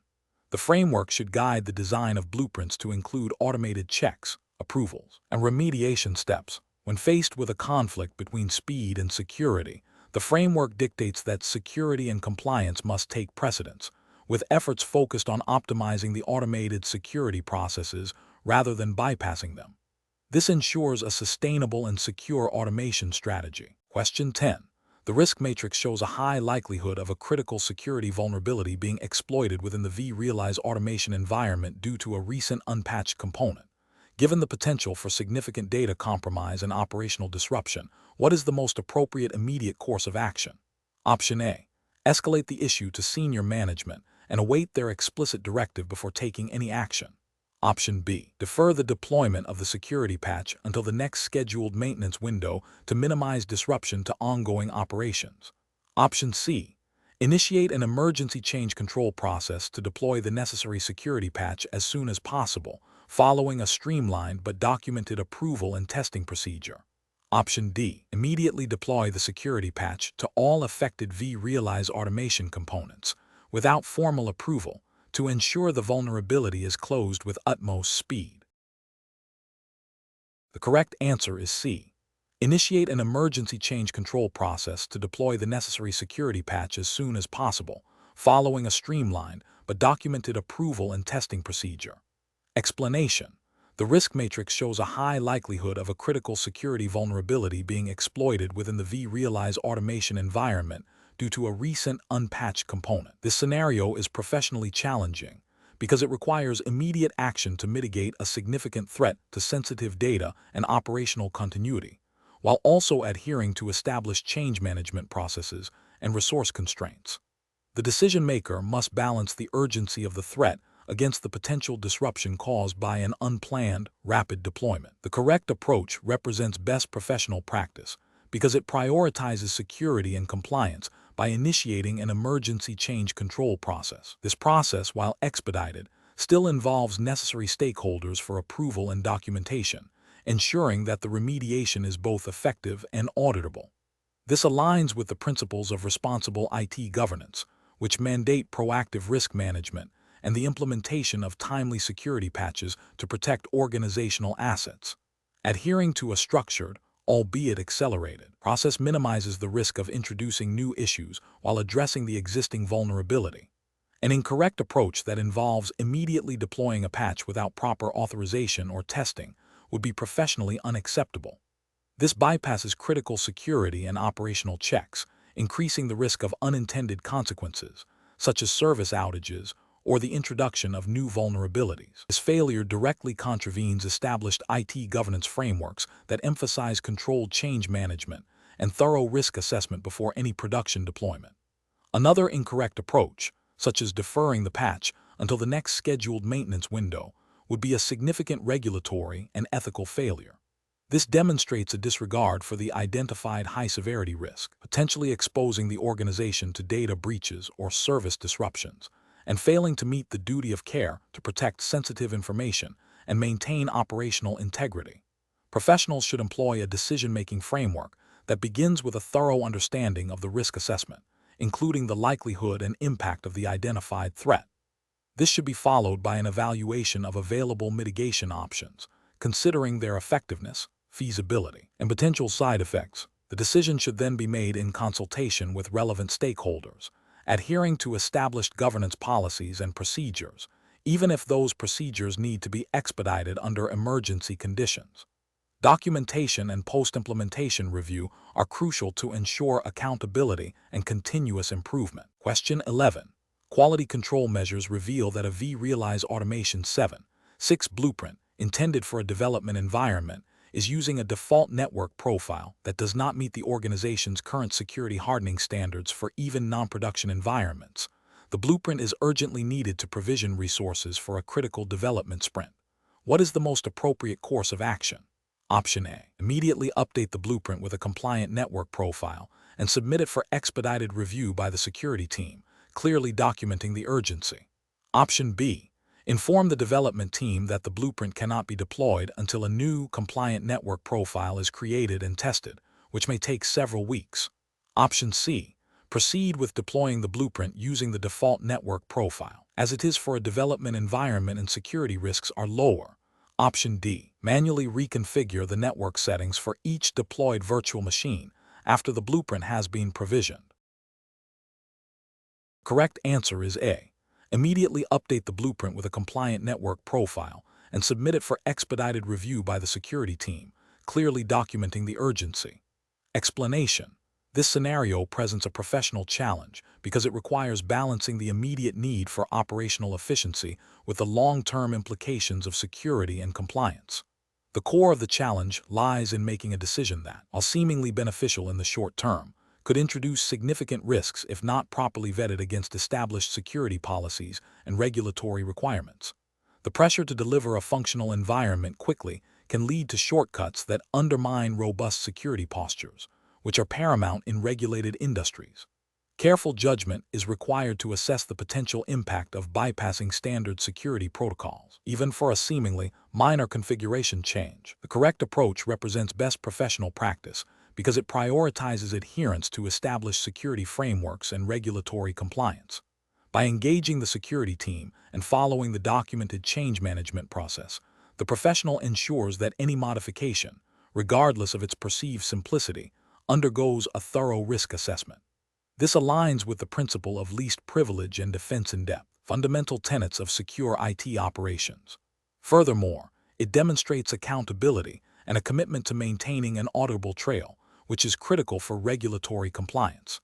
The framework should guide the design of blueprints to include automated checks, approvals, and remediation steps. When faced with a conflict between speed and security, the framework dictates that security and compliance must take precedence, with efforts focused on optimizing the automated security processes rather than bypassing them. This ensures a sustainable and secure automation strategy. Question 10. The risk matrix shows a high likelihood of a critical security vulnerability being exploited within the vRealize automation environment due to a recent unpatched component. Given the potential for significant data compromise and operational disruption, what is the most appropriate immediate course of action? Option A. Escalate the issue to senior management and await their explicit directive before taking any action. Option B. Defer the deployment of the security patch until the next scheduled maintenance window to minimize disruption to ongoing operations. Option C. Initiate an emergency change control process to deploy the necessary security patch as soon as possible, following a streamlined but documented approval and testing procedure. Option D. Immediately deploy the security patch to all affected vRealize automation components, without formal approval, to ensure the vulnerability is closed with utmost speed. The correct answer is C. Initiate an emergency change control process to deploy the necessary security patch as soon as possible, following a streamlined but documented approval and testing procedure. Explanation: the risk matrix shows a high likelihood of a critical security vulnerability being exploited within the vRealize automation environment due to a recent unpatched component. This scenario is professionally challenging because it requires immediate action to mitigate a significant threat to sensitive data and operational continuity, while also adhering to established change management processes and resource constraints. The decision maker must balance the urgency of the threat against the potential disruption caused by an unplanned, rapid deployment. The correct approach represents best professional practice because it prioritizes security and compliance by initiating an emergency change control process. This process, while expedited, still involves necessary stakeholders for approval and documentation, ensuring that the remediation is both effective and auditable. This aligns with the principles of responsible IT governance, which mandate proactive risk management and the implementation of timely security patches to protect organizational assets. Adhering to a structured, albeit accelerated, process minimizes the risk of introducing new issues while addressing the existing vulnerability. An incorrect approach that involves immediately deploying a patch without proper authorization or testing would be professionally unacceptable. This bypasses critical security and operational checks, increasing the risk of unintended consequences, such as service outages or the introduction of new vulnerabilities. This failure directly contravenes established IT governance frameworks that emphasize controlled change management and thorough risk assessment before any production deployment. Another incorrect approach, such as deferring the patch until the next scheduled maintenance window, would be a significant regulatory and ethical failure. This demonstrates a disregard for the identified high-severity risk, potentially exposing the organization to data breaches or service disruptions, and failing to meet the duty of care to protect sensitive information and maintain operational integrity. Professionals should employ a decision-making framework that begins with a thorough understanding of the risk assessment, including the likelihood and impact of the identified threat. This should be followed by an evaluation of available mitigation options, considering their effectiveness, feasibility, and potential side effects. The decision should then be made in consultation with relevant stakeholders, adhering to established governance policies and procedures, even if those procedures need to be expedited under emergency conditions. Documentation and post-implementation review are crucial to ensure accountability and continuous improvement. Question 11. Quality control measures reveal that a vRealize Automation 7.6 blueprint, intended for a development environment, is using a default network profile that does not meet the organization's current security hardening standards for even non-production environments. The blueprint is urgently needed to provision resources for a critical development sprint. What is the most appropriate course of action? Option A. Immediately update the blueprint with a compliant network profile and submit it for expedited review by the security team, clearly documenting the urgency. Option B. Inform the development team that the blueprint cannot be deployed until a new, compliant network profile is created and tested, which may take several weeks. Option C. Proceed with deploying the blueprint using the default network profile, as it is for a development environment and security risks are lower. Option D. Manually reconfigure the network settings for each deployed virtual machine after the blueprint has been provisioned. Correct answer is A. Immediately update the blueprint with a compliant network profile and submit it for expedited review by the security team, clearly documenting the urgency. Explanation: this scenario presents a professional challenge because it requires balancing the immediate need for operational efficiency with the long-term implications of security and compliance. The core of the challenge lies in making a decision that, while seemingly beneficial in the short term, could introduce significant risks if not properly vetted against established security policies and regulatory requirements. The pressure to deliver a functional environment quickly can lead to shortcuts that undermine robust security postures, which are paramount in regulated industries. Careful judgment is required to assess the potential impact of bypassing standard security protocols, even for a seemingly minor configuration change. The correct approach represents best professional practice because it prioritizes adherence to established security frameworks and regulatory compliance. By engaging the security team and following the documented change management process, the professional ensures that any modification, regardless of its perceived simplicity, undergoes a thorough risk assessment. This aligns with the principle of least privilege and defense in depth, fundamental tenets of secure IT operations. Furthermore, it demonstrates accountability and a commitment to maintaining an auditable trail, which is critical for regulatory compliance.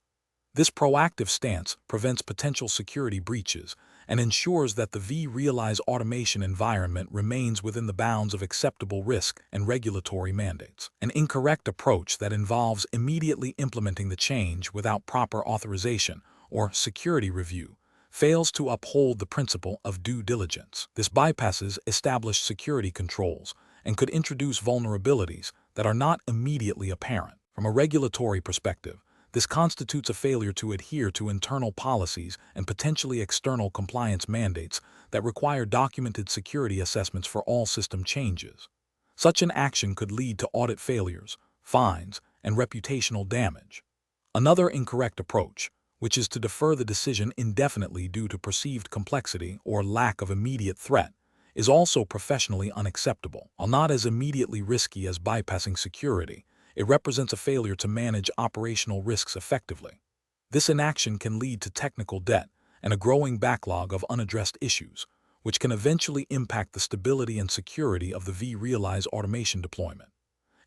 This proactive stance prevents potential security breaches and ensures that the vRealize automation environment remains within the bounds of acceptable risk and regulatory mandates. An incorrect approach that involves immediately implementing the change without proper authorization or security review fails to uphold the principle of due diligence. This bypasses established security controls and could introduce vulnerabilities that are not immediately apparent. From a regulatory perspective, this constitutes a failure to adhere to internal policies and potentially external compliance mandates that require documented security assessments for all system changes. Such an action could lead to audit failures, fines, and reputational damage. Another incorrect approach, which is to defer the decision indefinitely due to perceived complexity or lack of immediate threat, is also professionally unacceptable. While not as immediately risky as bypassing security, it represents a failure to manage operational risks effectively. This inaction can lead to technical debt and a growing backlog of unaddressed issues, which can eventually impact the stability and security of the vRealize automation deployment.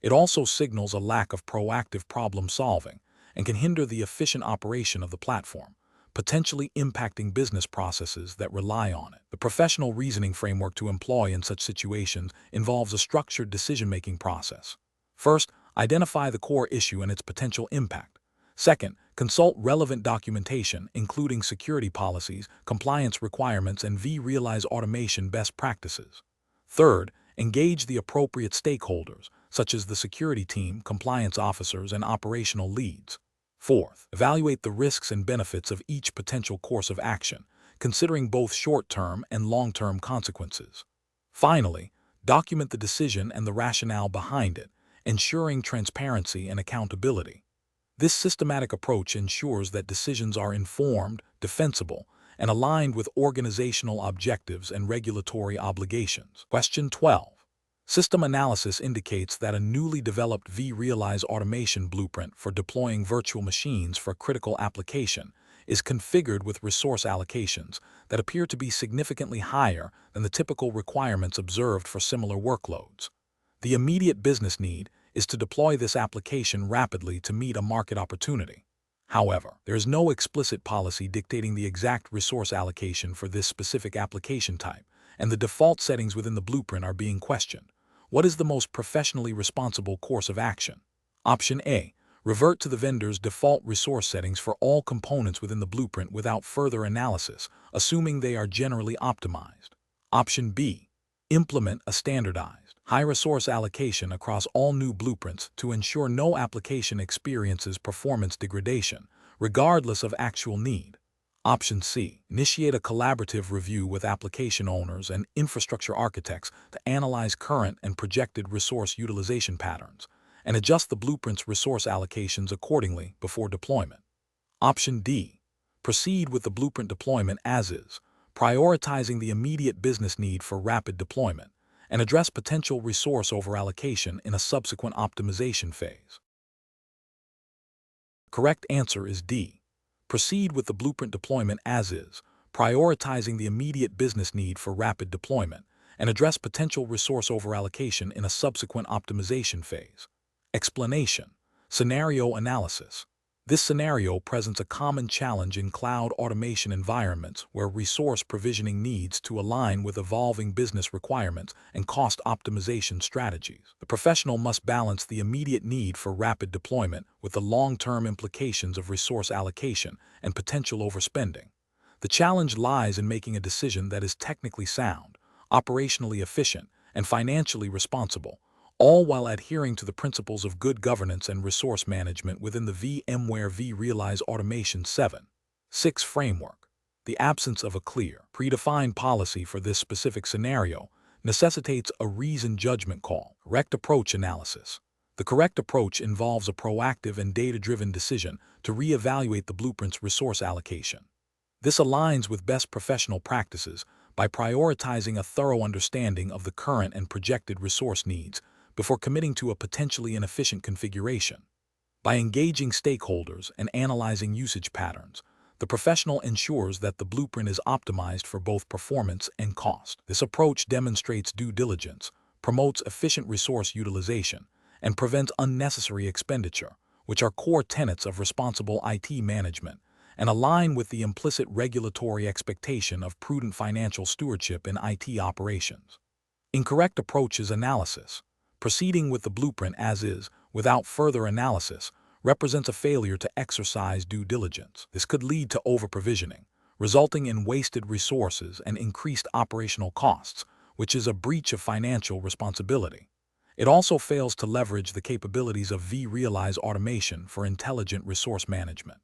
It also signals a lack of proactive problem solving and can hinder the efficient operation of the platform, potentially impacting business processes that rely on it. The professional reasoning framework to employ in such situations involves a structured decision-making process. First, identify the core issue and its potential impact. Second, consult relevant documentation, including security policies, compliance requirements, and vRealize automation best practices. Third, engage the appropriate stakeholders, such as the security team, compliance officers, and operational leads. Fourth, evaluate the risks and benefits of each potential course of action, considering both short-term and long-term consequences. Finally, document the decision and the rationale behind it, ensuring transparency and accountability. This systematic approach ensures that decisions are informed, defensible, and aligned with organizational objectives and regulatory obligations. Question 12. System analysis indicates that a newly developed vRealize automation blueprint for deploying virtual machines for critical application is configured with resource allocations that appear to be significantly higher than the typical requirements observed for similar workloads. The immediate business need is to deploy this application rapidly to meet a market opportunity. However, there is no explicit policy dictating the exact resource allocation for this specific application type, and the default settings within the blueprint are being questioned. What is the most professionally responsible course of action? Option A. Revert to the vendor's default resource settings for all components within the blueprint without further analysis, assuming they are generally optimized. Option B. Implement a standardized, high-resource allocation across all new blueprints to ensure no application experiences performance degradation, regardless of actual need. Option C. Initiate a collaborative review with application owners and infrastructure architects to analyze current and projected resource utilization patterns and adjust the blueprint's resource allocations accordingly before deployment. Option D. Proceed with the blueprint deployment as is, prioritizing the immediate business need for rapid deployment, and address potential resource overallocation in a subsequent optimization phase. The correct answer is D. Proceed with the blueprint deployment as is, prioritizing the immediate business need for rapid deployment, and address potential resource overallocation in a subsequent optimization phase. Explanation. Scenario analysis. This scenario presents a common challenge in cloud automation environments where resource provisioning needs to align with evolving business requirements and cost optimization strategies. The professional must balance the immediate need for rapid deployment with the long-term implications of resource allocation and potential overspending. The challenge lies in making a decision that is technically sound, operationally efficient, and financially responsible, all while adhering to the principles of good governance and resource management within the VMware vRealize Automation 7.6 framework. The absence of a clear, predefined policy for this specific scenario necessitates a reasoned judgment call. Correct approach analysis. The correct approach involves a proactive and data-driven decision to reevaluate the blueprint's resource allocation. This aligns with best professional practices by prioritizing a thorough understanding of the current and projected resource needs before committing to a potentially inefficient configuration. By engaging stakeholders and analyzing usage patterns, the professional ensures that the blueprint is optimized for both performance and cost. This approach demonstrates due diligence, promotes efficient resource utilization, and prevents unnecessary expenditure, which are core tenets of responsible IT management and align with the implicit regulatory expectation of prudent financial stewardship in IT operations. Incorrect approach is analysis. Proceeding with the blueprint as is, without further analysis, represents a failure to exercise due diligence. This could lead to over-provisioning, resulting in wasted resources and increased operational costs, which is a breach of financial responsibility. It also fails to leverage the capabilities of vRealize automation for intelligent resource management.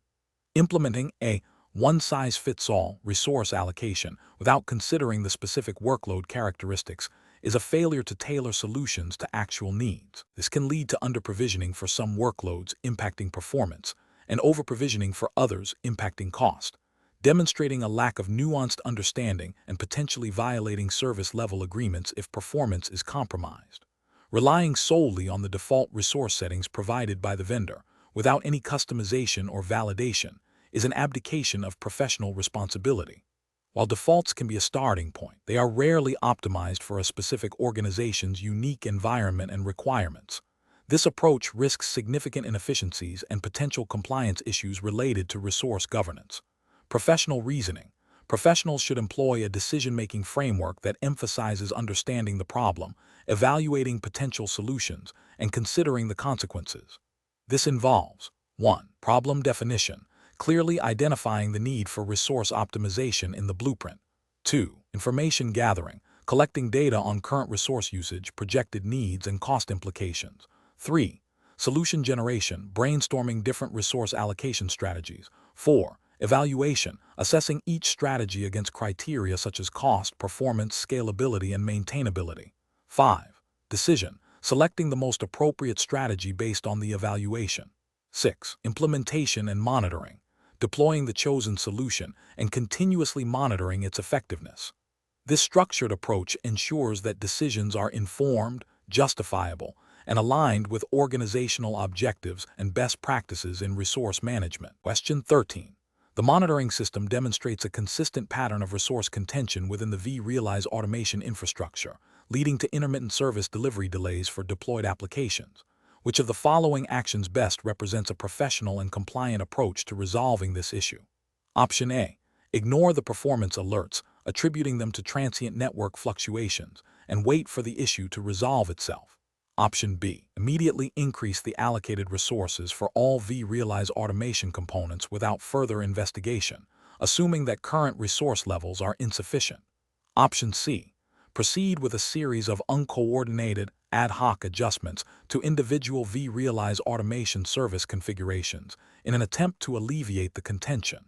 Implementing a one-size-fits-all resource allocation without considering the specific workload characteristics is a failure to tailor solutions to actual needs. This can lead to under-provisioning for some workloads impacting performance and over-provisioning for others impacting cost, demonstrating a lack of nuanced understanding and potentially violating service-level agreements if performance is compromised. Relying solely on the default resource settings provided by the vendor without any customization or validation is an abdication of professional responsibility. While defaults can be a starting point, they are rarely optimized for a specific organization's unique environment and requirements. This approach risks significant inefficiencies and potential compliance issues related to resource governance. Professional reasoning. Professionals should employ a decision-making framework that emphasizes understanding the problem, evaluating potential solutions, and considering the consequences. This involves 1. Problem definition, clearly identifying the need for resource optimization in the blueprint. 2. Information gathering, collecting data on current resource usage, projected needs, and cost implications. 3. Solution generation, brainstorming different resource allocation strategies. 4. Evaluation, assessing each strategy against criteria such as cost, performance, scalability, and maintainability. 5. Decision, selecting the most appropriate strategy based on the evaluation. 6. Implementation and monitoring, deploying the chosen solution and continuously monitoring its effectiveness. This structured approach ensures that decisions are informed, justifiable, and aligned with organizational objectives and best practices in resource management. Question 13. The monitoring system demonstrates a consistent pattern of resource contention within the vRealize automation infrastructure, leading to intermittent service delivery delays for deployed applications. Which of the following actions best represents a professional and compliant approach to resolving this issue? Option A. Ignore the performance alerts, attributing them to transient network fluctuations, and wait for the issue to resolve itself. Option B. Immediately increase the allocated resources for all vRealize automation components without further investigation, assuming that current resource levels are insufficient. Option C. Proceed with a series of uncoordinated, ad hoc adjustments to individual vRealize automation service configurations in an attempt to alleviate the contention.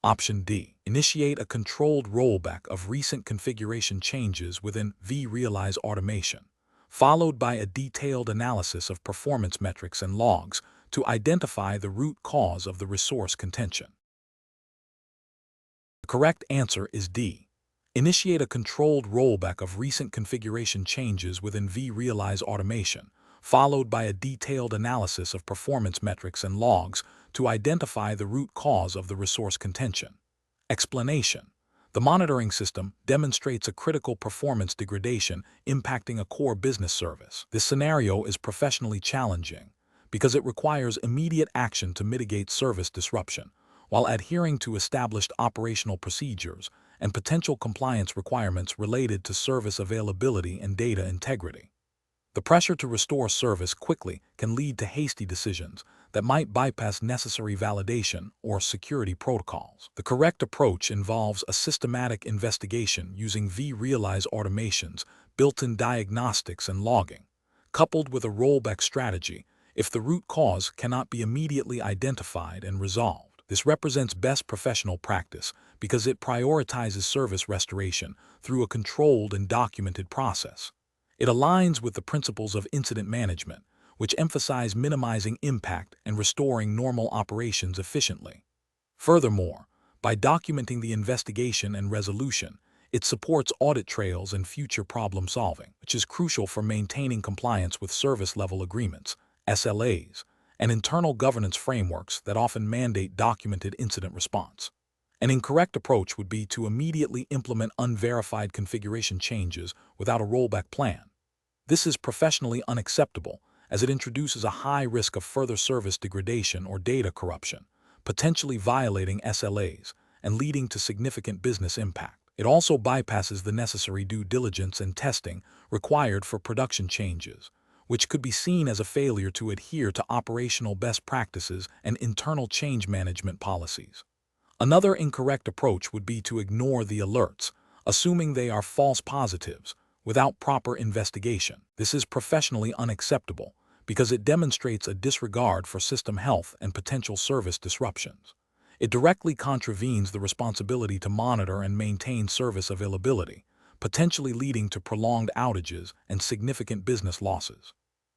Option D. Initiate a controlled rollback of recent configuration changes within vRealize automation, followed by a detailed analysis of performance metrics and logs to identify the root cause of the resource contention. The correct answer is D. Initiate a controlled rollback of recent configuration changes within vRealize automation, followed by a detailed analysis of performance metrics and logs to identify the root cause of the resource contention. Explanation. The monitoring system demonstrates a critical performance degradation impacting a core business service. This scenario is professionally challenging because it requires immediate action to mitigate service disruption, while adhering to established operational procedures and potential compliance requirements related to service availability and data integrity. The pressure to restore service quickly can lead to hasty decisions that might bypass necessary validation or security protocols. The correct approach involves a systematic investigation using vRealize automation's built-in diagnostics and logging, coupled with a rollback strategy if the root cause cannot be immediately identified and resolved. This represents best professional practice because it prioritizes service restoration through a controlled and documented process. It aligns with the principles of incident management, which emphasize minimizing impact and restoring normal operations efficiently. Furthermore, By documenting the investigation and resolution, it supports audit trails and future problem solving, which is crucial for maintaining compliance with service-level agreements, SLAs, and internal governance frameworks that often mandate documented incident response. An incorrect approach would be to immediately implement unverified configuration changes without a rollback plan. This is professionally unacceptable, as it introduces a high risk of further service degradation or data corruption, potentially violating SLAs and leading to significant business impact. It also bypasses the necessary due diligence and testing required for production changes, which could be seen as a failure to adhere to operational best practices and internal change management policies. Another incorrect approach would be to ignore the alerts, assuming they are false positives, without proper investigation. This is professionally unacceptable because it demonstrates a disregard for system health and potential service disruptions. It directly contravenes the responsibility to monitor and maintain service availability, potentially leading to prolonged outages and significant business losses.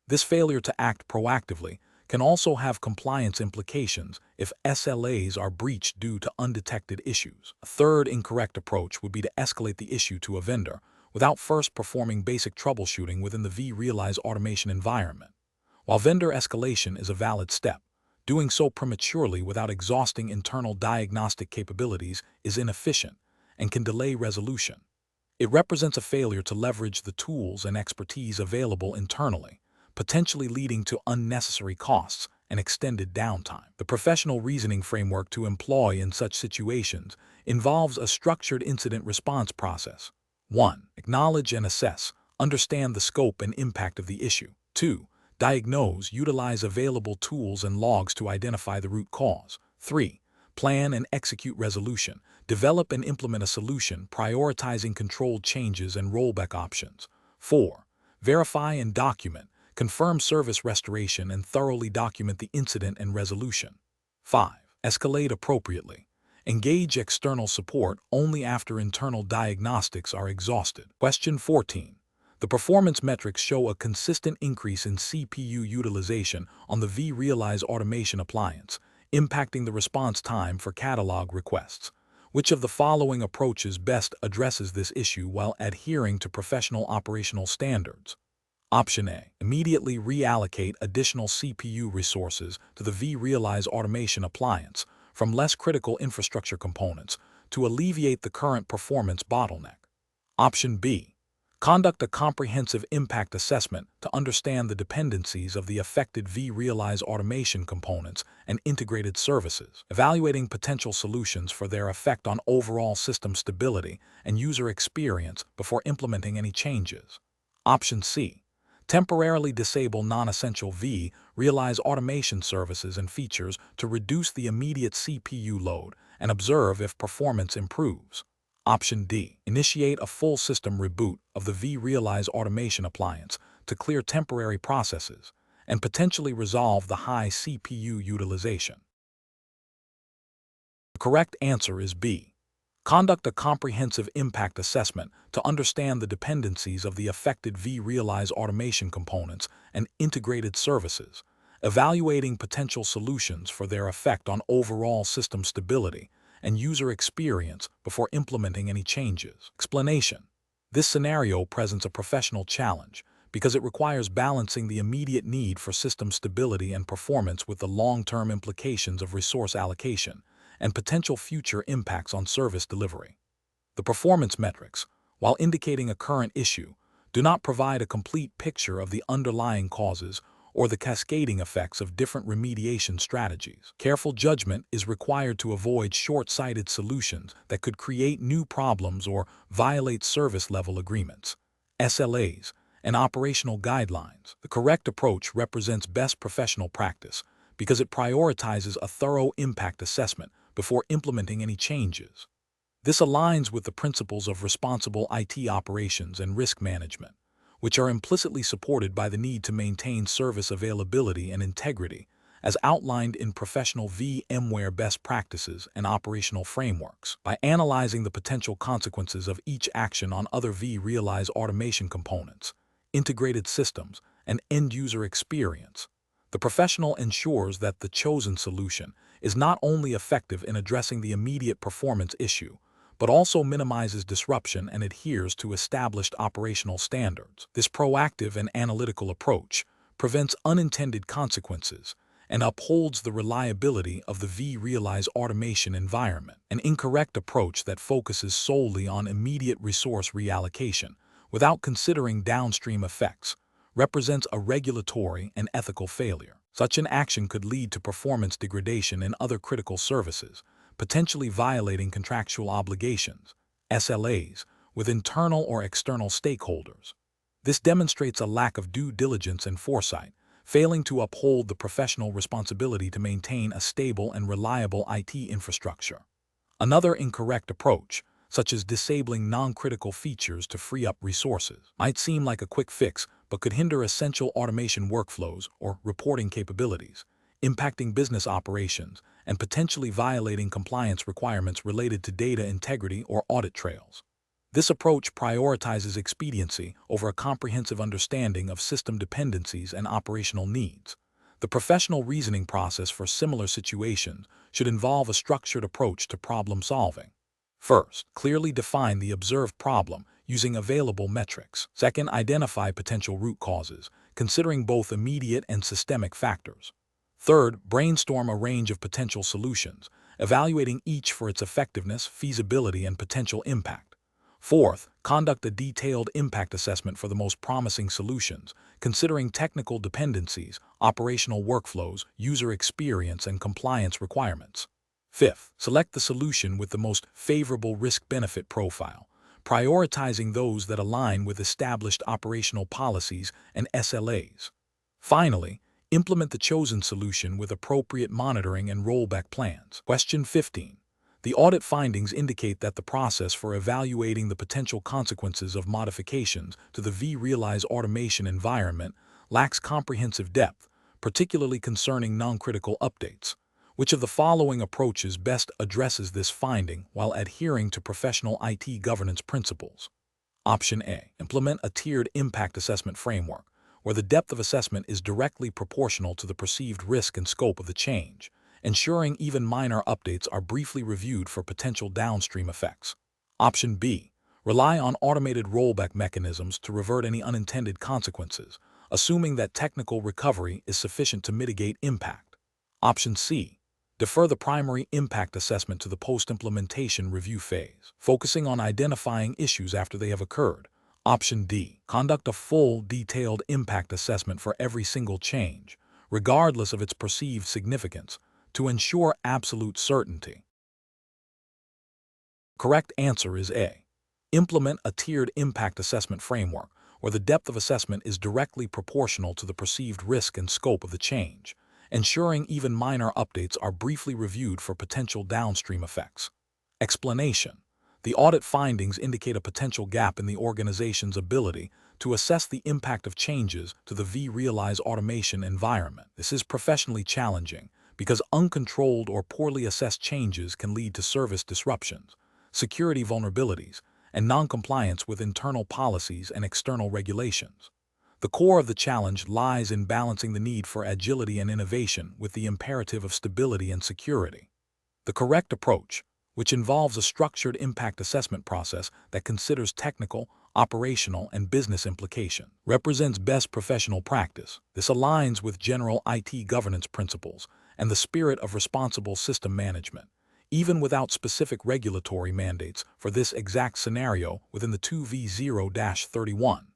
This failure to act proactively can also have compliance implications if SLAs are breached due to undetected issues. A third incorrect approach would be to escalate the issue to a vendor without first performing basic troubleshooting within the vRealize automation environment. While vendor escalation is a valid step, doing so prematurely without exhausting internal diagnostic capabilities is inefficient and can delay resolution. It represents a failure to leverage the tools and expertise available internally, potentially leading to unnecessary costs and extended downtime. The professional reasoning framework to employ in such situations involves a structured incident response process. 1. Acknowledge and assess, understand the scope and impact of the issue. 2. Diagnose, utilize available tools and logs to identify the root cause. 3. Plan and execute resolution, develop and implement a solution, prioritizing controlled changes and rollback options. 4. Verify and document, confirm service restoration and thoroughly document the incident and resolution. 5. Escalate appropriately. Engage external support only after internal diagnostics are exhausted. Question 14. The performance metrics show a consistent increase in CPU utilization on the vRealize automation appliance, impacting the response time for catalog requests. Which of the following approaches best addresses this issue while adhering to professional operational standards? Option A. Immediately reallocate additional CPU resources to the vRealize automation appliance from less critical infrastructure components to alleviate the current performance bottleneck. Option B. Conduct a comprehensive impact assessment to understand the dependencies of the affected vRealize automation components and integrated services, evaluating potential solutions for their effect on overall system stability and user experience before implementing any changes. Option C. Temporarily disable non-essential vRealize automation services and features to reduce the immediate CPU load and observe if performance improves. Option D. Initiate a full system reboot of the vRealize automation appliance to clear temporary processes and potentially resolve the high CPU utilization. The correct answer is B. Conduct a comprehensive impact assessment to understand the dependencies of the affected vRealize automation components and integrated services, evaluating potential solutions for their effect on overall system stability and user experience before implementing any changes. Explanation. This scenario presents a professional challenge because it requires balancing the immediate need for system stability and performance with the long-term implications of resource allocation and potential future impacts on service delivery. The performance metrics, while indicating a current issue, do not provide a complete picture of the underlying causes or the cascading effects of different remediation strategies. Careful judgment is required to avoid short-sighted solutions that could create new problems or violate service-level agreements, SLAs, and operational guidelines. The correct approach represents best professional practice because it prioritizes a thorough impact assessment before implementing any changes. This aligns with the principles of responsible IT operations and risk management, which are implicitly supported by the need to maintain service availability and integrity, as outlined in professional VMware best practices and operational frameworks. By analyzing the potential consequences of each action on other vRealize automation components, integrated systems, and end-user experience, The professional ensures that the chosen solution is not only effective in addressing the immediate performance issue, but also minimizes disruption and adheres to established operational standards. This proactive and analytical approach prevents unintended consequences and upholds the reliability of the vRealize automation environment. An incorrect approach that focuses solely on immediate resource reallocation without considering downstream effects represents a regulatory and ethical failure. Such an action could lead to performance degradation in other critical services, potentially violating contractual obligations, SLAs, with internal or external stakeholders. This demonstrates a lack of due diligence and foresight, failing to uphold the professional responsibility to maintain a stable and reliable IT infrastructure. Another incorrect approach, such as disabling non-critical features to free up resources, might seem like a quick fix but could hinder essential automation workflows or reporting capabilities, impacting business operations and potentially violating compliance requirements related to data integrity or audit trails. This approach prioritizes expediency over a comprehensive understanding of system dependencies and operational needs. The professional reasoning process for similar situations should involve a structured approach to problem solving. First, clearly define the observed problem using available metrics. Second, identify potential root causes, considering both immediate and systemic factors. Third, brainstorm a range of potential solutions, evaluating each for its effectiveness, feasibility, and potential impact. Fourth, conduct a detailed impact assessment for the most promising solutions, considering technical dependencies, operational workflows, user experience, and compliance requirements. Fifth, select the solution with the most favorable risk-benefit profile, prioritizing those that align with established operational policies and SLAs. Finally, implement the chosen solution with appropriate monitoring and rollback plans. Question 15. The audit findings indicate that the process for evaluating the potential consequences of modifications to the vRealize automation environment lacks comprehensive depth, particularly concerning non-critical updates. Which of the following approaches best addresses this finding while adhering to professional IT governance principles? Option A. Implement a tiered impact assessment framework, where the depth of assessment is directly proportional to the perceived risk and scope of the change, ensuring even minor updates are briefly reviewed for potential downstream effects. Option B. Rely on automated rollback mechanisms to revert any unintended consequences, assuming that technical recovery is sufficient to mitigate impact. Option C. Defer the primary impact assessment to the post-implementation review phase, focusing on identifying issues after they have occurred. Option D. Conduct a full, detailed impact assessment for every single change, regardless of its perceived significance, to ensure absolute certainty. Correct answer is A. Implement a tiered impact assessment framework, where the depth of assessment is directly proportional to the perceived risk and scope of the change, ensuring even minor updates are briefly reviewed for potential downstream effects. Explanation. The audit findings indicate a potential gap in the organization's ability to assess the impact of changes to the vRealize automation environment. This is professionally challenging because uncontrolled or poorly assessed changes can lead to service disruptions, security vulnerabilities, and non-compliance with internal policies and external regulations. The core of the challenge lies in balancing the need for agility and innovation with the imperative of stability and security. The correct approach, which involves a structured impact assessment process that considers technical, operational, and business implications, represents best professional practice. This aligns with general IT governance principles and the spirit of responsible system management, even without specific regulatory mandates for this exact scenario within the 2V0-31.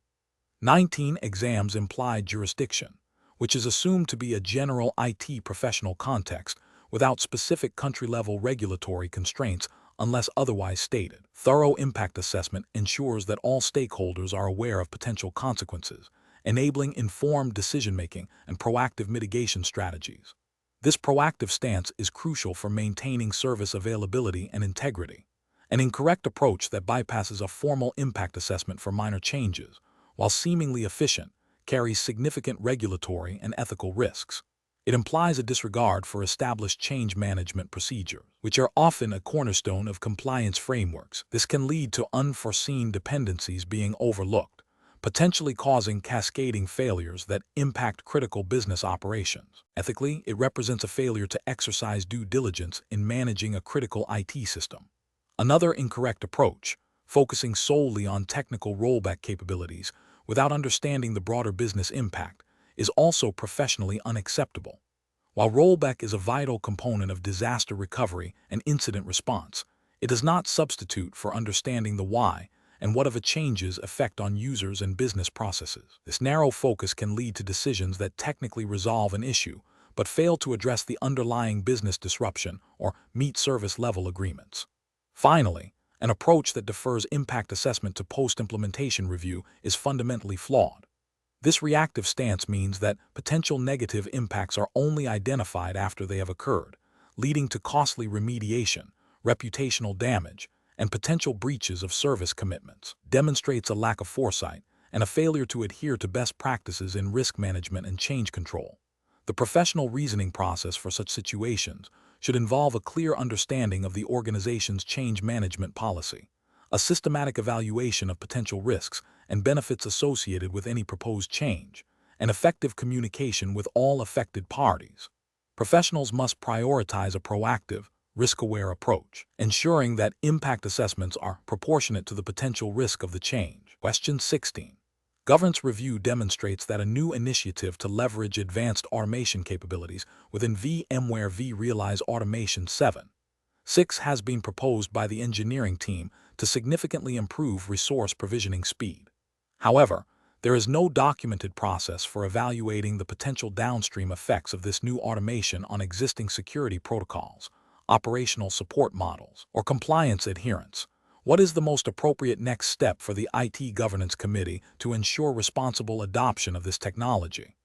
19 exams implied jurisdiction, which is assumed to be a general IT professional context without specific country-level regulatory constraints unless otherwise stated. Thorough impact assessment ensures that all stakeholders are aware of potential consequences, enabling informed decision-making and proactive mitigation strategies. This proactive stance is crucial for maintaining service availability and integrity. An incorrect approach that bypasses a formal impact assessment for minor changes, while seemingly efficient, carries significant regulatory and ethical risks. It implies a disregard for established change management procedures, which are often a cornerstone of compliance frameworks. This can lead to unforeseen dependencies being overlooked, potentially causing cascading failures that impact critical business operations. Ethically, it represents a failure to exercise due diligence in managing a critical IT system. Another incorrect approach, focusing solely on technical rollback capabilities without understanding the broader business impact, is also professionally unacceptable. While rollback is a vital component of disaster recovery and incident response, it does not substitute for understanding the why and what of a change's effect on users and business processes. This narrow focus can lead to decisions that technically resolve an issue, but fail to address the underlying business disruption or meet service-level agreements. Finally, an approach that defers impact assessment to post-implementation review is fundamentally flawed. This reactive stance means that potential negative impacts are only identified after they have occurred, leading to costly remediation, reputational damage, and potential breaches of service commitments. Demonstrates a lack of foresight and a failure to adhere to best practices in risk management and change control. The professional reasoning process for such situations should involve a clear understanding of the organization's change management policy, a systematic evaluation of potential risks and benefits associated with any proposed change, and effective communication with all affected parties. Professionals must prioritize a proactive, risk-aware approach, ensuring that impact assessments are proportionate to the potential risk of the change. Question 16. Governance review demonstrates that a new initiative to leverage advanced automation capabilities within VMware vRealize Automation 7.6 has been proposed by the engineering team to significantly improve resource provisioning speed. However, there is no documented process for evaluating the potential downstream effects of this new automation on existing security protocols, operational support models, or compliance adherence. What is the most appropriate next step for the IT Governance Committee to ensure responsible adoption of this technology?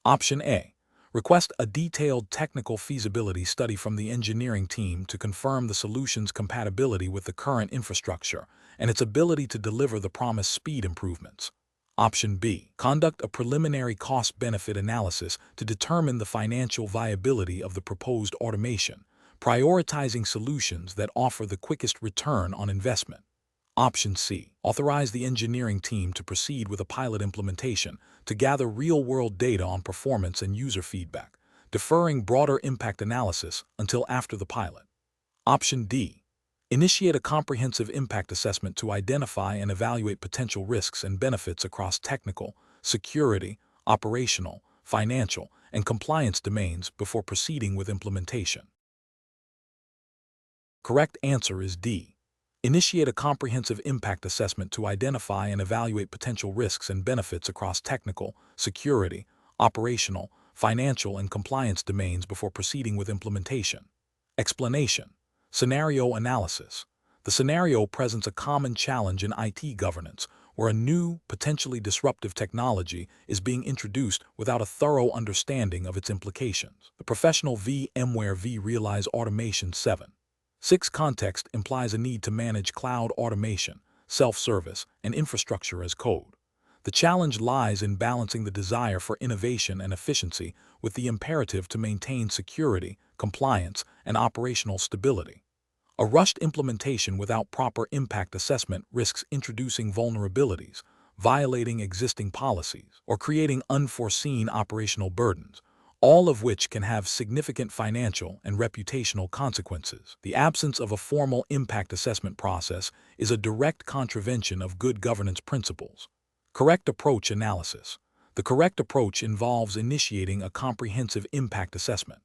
Option A. Request a detailed technical feasibility study from the engineering team to confirm the solution's compatibility with the current infrastructure and its ability to deliver the promised speed improvements. Option B. Conduct a preliminary cost-benefit analysis to determine the financial viability of the proposed automation, prioritizing solutions that offer the quickest return on investment. Option C. Authorize the engineering team to proceed with a pilot implementation to gather real-world data on performance and user feedback, deferring broader impact analysis until after the pilot. Option D. Initiate a comprehensive impact assessment to identify and evaluate potential risks and benefits across technical, security, operational, financial, and compliance domains before proceeding with implementation. Correct answer is D. Initiate a comprehensive impact assessment to identify and evaluate potential risks and benefits across technical, security, operational, financial, and compliance domains before proceeding with implementation. Explanation. Scenario analysis. The scenario presents a common challenge in IT governance, where a new, potentially disruptive technology is being introduced without a thorough understanding of its implications. The professional VMware vRealize Automation 7.6 context implies a need to manage cloud automation, self-service, and infrastructure as code. The challenge lies in balancing the desire for innovation and efficiency with the imperative to maintain security, compliance, and operational stability. A rushed implementation without proper impact assessment risks introducing vulnerabilities, violating existing policies, or creating unforeseen operational burdens, all of which can have significant financial and reputational consequences. The absence of a formal impact assessment process is a direct contravention of good governance principles. Correct approach analysis. The correct approach involves initiating a comprehensive impact assessment.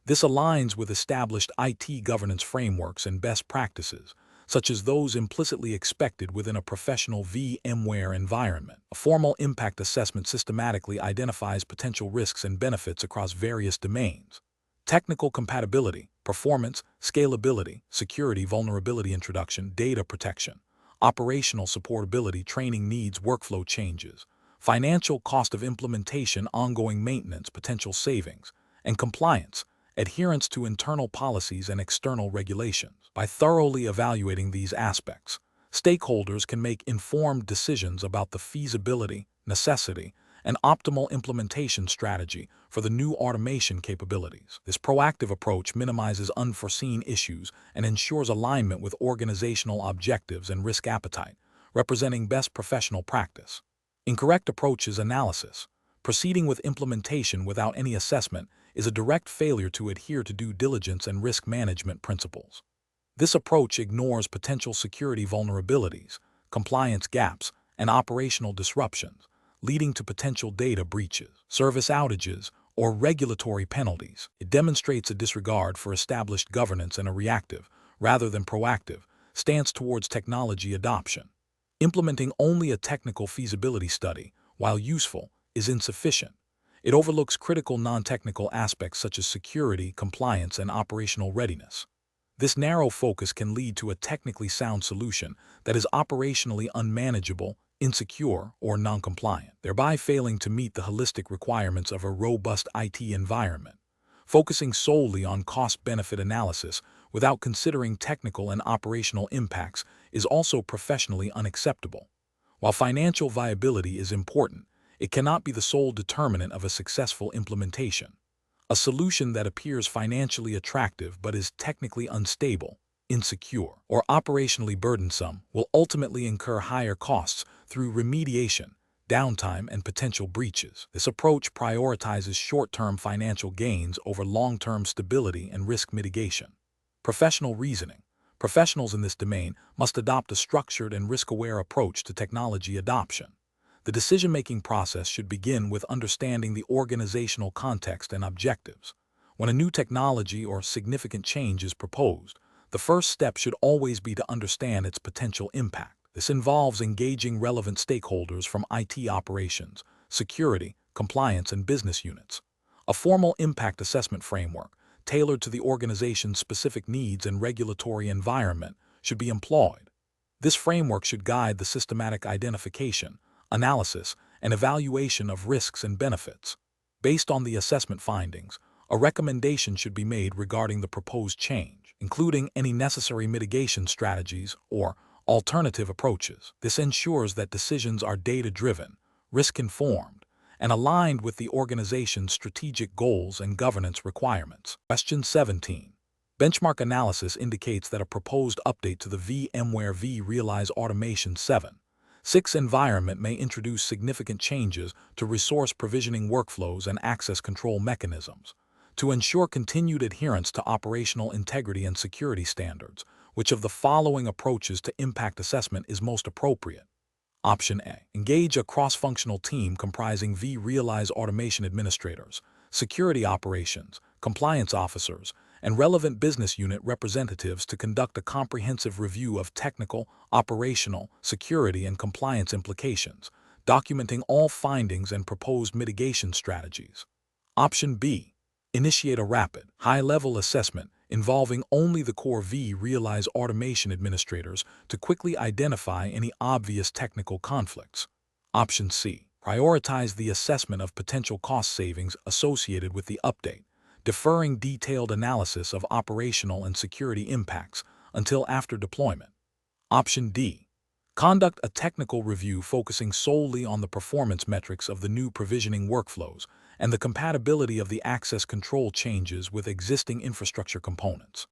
This aligns with established IT governance frameworks and best practices, such as those implicitly expected within a professional VMware environment. A formal impact assessment systematically identifies potential risks and benefits across various domains: technical compatibility, performance, scalability, security, vulnerability introduction, data protection, operational supportability, training needs, workflow changes, financial cost of implementation, ongoing maintenance, potential savings, and compliance, adherence to internal policies and external regulations. By thoroughly evaluating these aspects, stakeholders can make informed decisions about the feasibility, necessity, and optimal implementation strategy for the new automation capabilities. This proactive approach minimizes unforeseen issues and ensures alignment with organizational objectives and risk appetite, representing best professional practice. Incorrect approach is analysis. Proceeding with implementation without any assessment is a direct failure to adhere to due diligence and risk management principles. This approach ignores potential security vulnerabilities, compliance gaps, and operational disruptions, leading to potential data breaches, service outages, or regulatory penalties. It demonstrates a disregard for established governance and a reactive, rather than proactive, stance towards technology adoption. Implementing only a technical feasibility study, while useful, is insufficient. It overlooks critical non-technical aspects such as security, compliance, and operational readiness. This narrow focus can lead to a technically sound solution that is operationally unmanageable, insecure, or non-compliant, thereby failing to meet the holistic requirements of a robust IT environment. Focusing solely on cost-benefit analysis without considering technical and operational impacts is also professionally unacceptable. While financial viability is important, it cannot be the sole determinant of a successful implementation. A solution that appears financially attractive but is technically unstable, insecure, or operationally burdensome will ultimately incur higher costs through remediation, downtime, and potential breaches. This approach prioritizes short-term financial gains over long-term stability and risk mitigation. Professional reasoning. Professionals in this domain must adopt a structured and risk-aware approach to technology adoption. The decision-making process should begin with understanding the organizational context and objectives. When a new technology or significant change is proposed, the first step should always be to understand its potential impact. This involves engaging relevant stakeholders from IT operations, security, compliance, and business units. A formal impact assessment framework, tailored to the organization's specific needs and regulatory environment, should be employed. This framework should guide the systematic identification, analysis, and evaluation of risks and benefits. Based on the assessment findings, a recommendation should be made regarding the proposed change, including any necessary mitigation strategies or alternative approaches. This ensures that decisions are data-driven, risk-informed, and aligned with the organization's strategic goals and governance requirements. Question 17. Benchmark analysis indicates that a proposed update to the VMware vRealize Automation 7.6 environment may introduce significant changes to resource provisioning workflows and access control mechanisms. To ensure continued adherence to operational integrity and security standards, which of the following approaches to impact assessment is most appropriate? Option A. Engage a cross-functional team comprising vRealize automation administrators, security operations, compliance officers, and relevant business unit representatives to conduct a comprehensive review of technical, operational, security, and compliance implications, documenting all findings and proposed mitigation strategies. Option B. Initiate a rapid, high-level assessment involving only the core vRealize automation administrators to quickly identify any obvious technical conflicts. Option C. Prioritize the assessment of potential cost savings associated with the update, deferring detailed analysis of operational and security impacts until after deployment. Option D. Conduct a technical review focusing solely on the performance metrics of the new provisioning workflows and the compatibility of the access control changes with existing infrastructure components.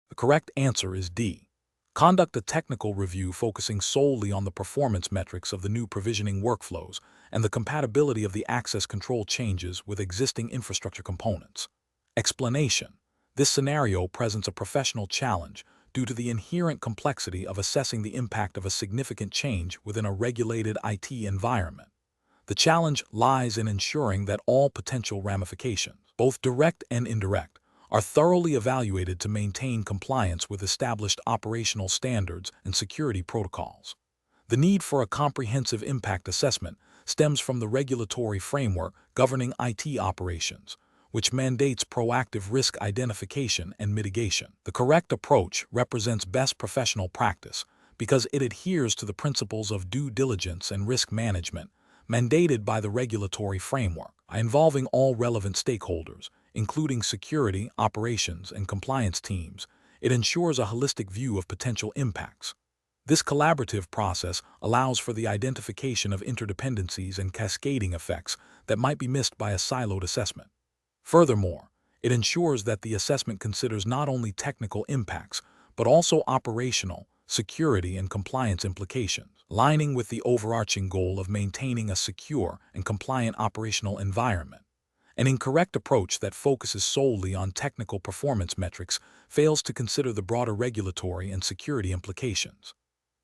The correct answer is D. Conduct a technical review focusing solely on the performance metrics of the new provisioning workflows and the compatibility of the access control changes with existing infrastructure components. Explanation. This scenario presents a professional challenge due to the inherent complexity of assessing the impact of a significant change within a regulated IT environment. The challenge lies in ensuring that all potential ramifications, both direct and indirect, are thoroughly evaluated to maintain compliance with established operational standards and security protocols. The need for a comprehensive impact assessment stems from the regulatory framework governing IT operations, which mandates proactive risk identification and mitigation. The correct approach represents best professional practice because it adheres to the principles of due diligence and risk management mandated by the regulatory framework, involving all relevant stakeholders, including security, operations, and compliance teams. It ensures a holistic view of potential impacts. This collaborative process allows for the identification of interdependencies and cascading effects that might be missed by a siloed assessment. Furthermore, it ensures that the assessment considers not only technical impacts, but also operational, security, and compliance implications, aligning with the overarching goal of maintaining a secure and compliant operational environment. An incorrect approach that focuses solely on technical performance metrics fails to consider the broader regulatory and security implications.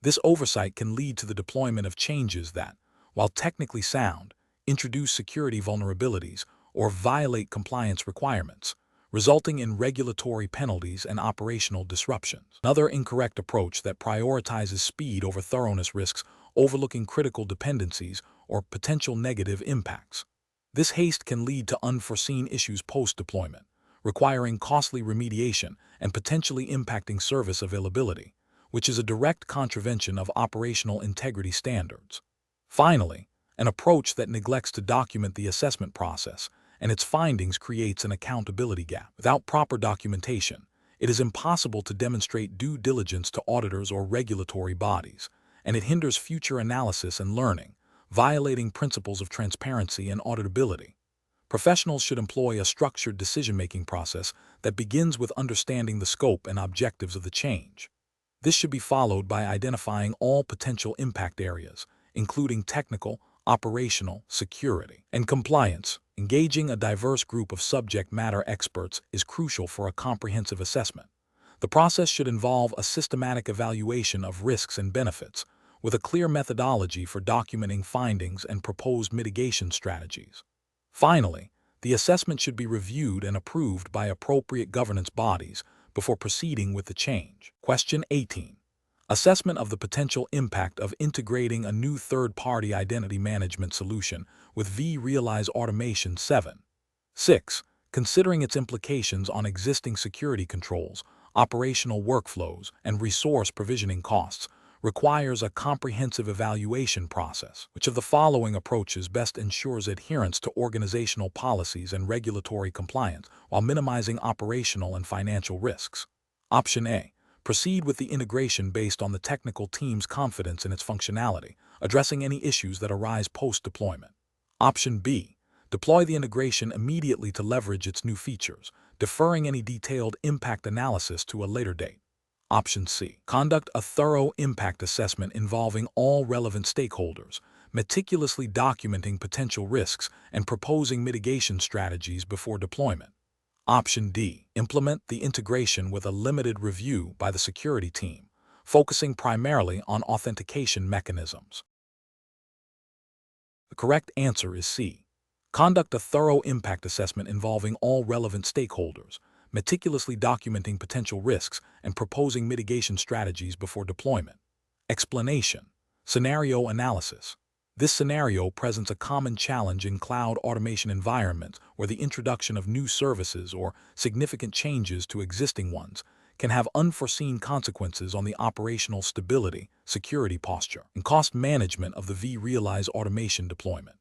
This oversight can lead to the deployment of changes that, while technically sound, introduce security vulnerabilities or violate compliance requirements, resulting in regulatory penalties and operational disruptions. Another incorrect approach that prioritizes speed over thoroughness risks overlooking critical dependencies or potential negative impacts. This haste can lead to unforeseen issues post-deployment, requiring costly remediation and potentially impacting service availability, which is a direct contravention of operational integrity standards. Finally, an approach that neglects to document the assessment process and its findings creates an accountability gap. Without proper documentation, it is impossible to demonstrate due diligence to auditors or regulatory bodies, and it hinders future analysis and learning, violating principles of transparency and auditability. Professionals should employ a structured decision-making process that begins with understanding the scope and objectives of the change. This should be followed by identifying all potential impact areas, including technical, operational, security, and compliance. Engaging a diverse group of subject matter experts is crucial for a comprehensive assessment. The process should involve a systematic evaluation of risks and benefits, with a clear methodology for documenting findings and proposed mitigation strategies. Finally, the assessment should be reviewed and approved by appropriate governance bodies before proceeding with the change. Question 18. Assessment of the potential impact of integrating a new third-party identity management solution with vRealize Automation 7. 6. Considering its implications on existing security controls, operational workflows, and resource provisioning costs requires a comprehensive evaluation process. Which of the following approaches best ensures adherence to organizational policies and regulatory compliance while minimizing operational and financial risks? Option A. Proceed with the integration based on the technical team's confidence in its functionality, addressing any issues that arise post-deployment. Option B. Deploy the integration immediately to leverage its new features, deferring any detailed impact analysis to a later date. Option C. Conduct a thorough impact assessment involving all relevant stakeholders, meticulously documenting potential risks and proposing mitigation strategies before deployment. Option D. Implement the integration with a limited review by the security team, focusing primarily on authentication mechanisms. The correct answer is C. Conduct a thorough impact assessment involving all relevant stakeholders, meticulously documenting potential risks and proposing mitigation strategies before deployment. Explanation. Scenario analysis. This scenario presents a common challenge in cloud automation environments where the introduction of new services or significant changes to existing ones can have unforeseen consequences on the operational stability, security posture, and cost management of the vRealize automation deployment.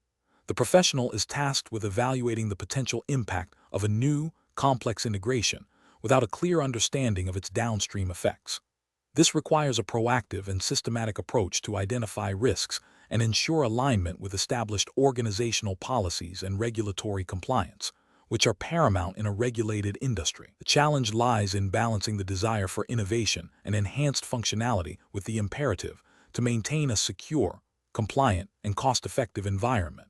The professional is tasked with evaluating the potential impact of a new, complex integration without a clear understanding of its downstream effects. This requires a proactive and systematic approach to identify risks and ensure alignment with established organizational policies and regulatory compliance, which are paramount in a regulated industry. The challenge lies in balancing the desire for innovation and enhanced functionality with the imperative to maintain a secure, compliant, and cost-effective environment.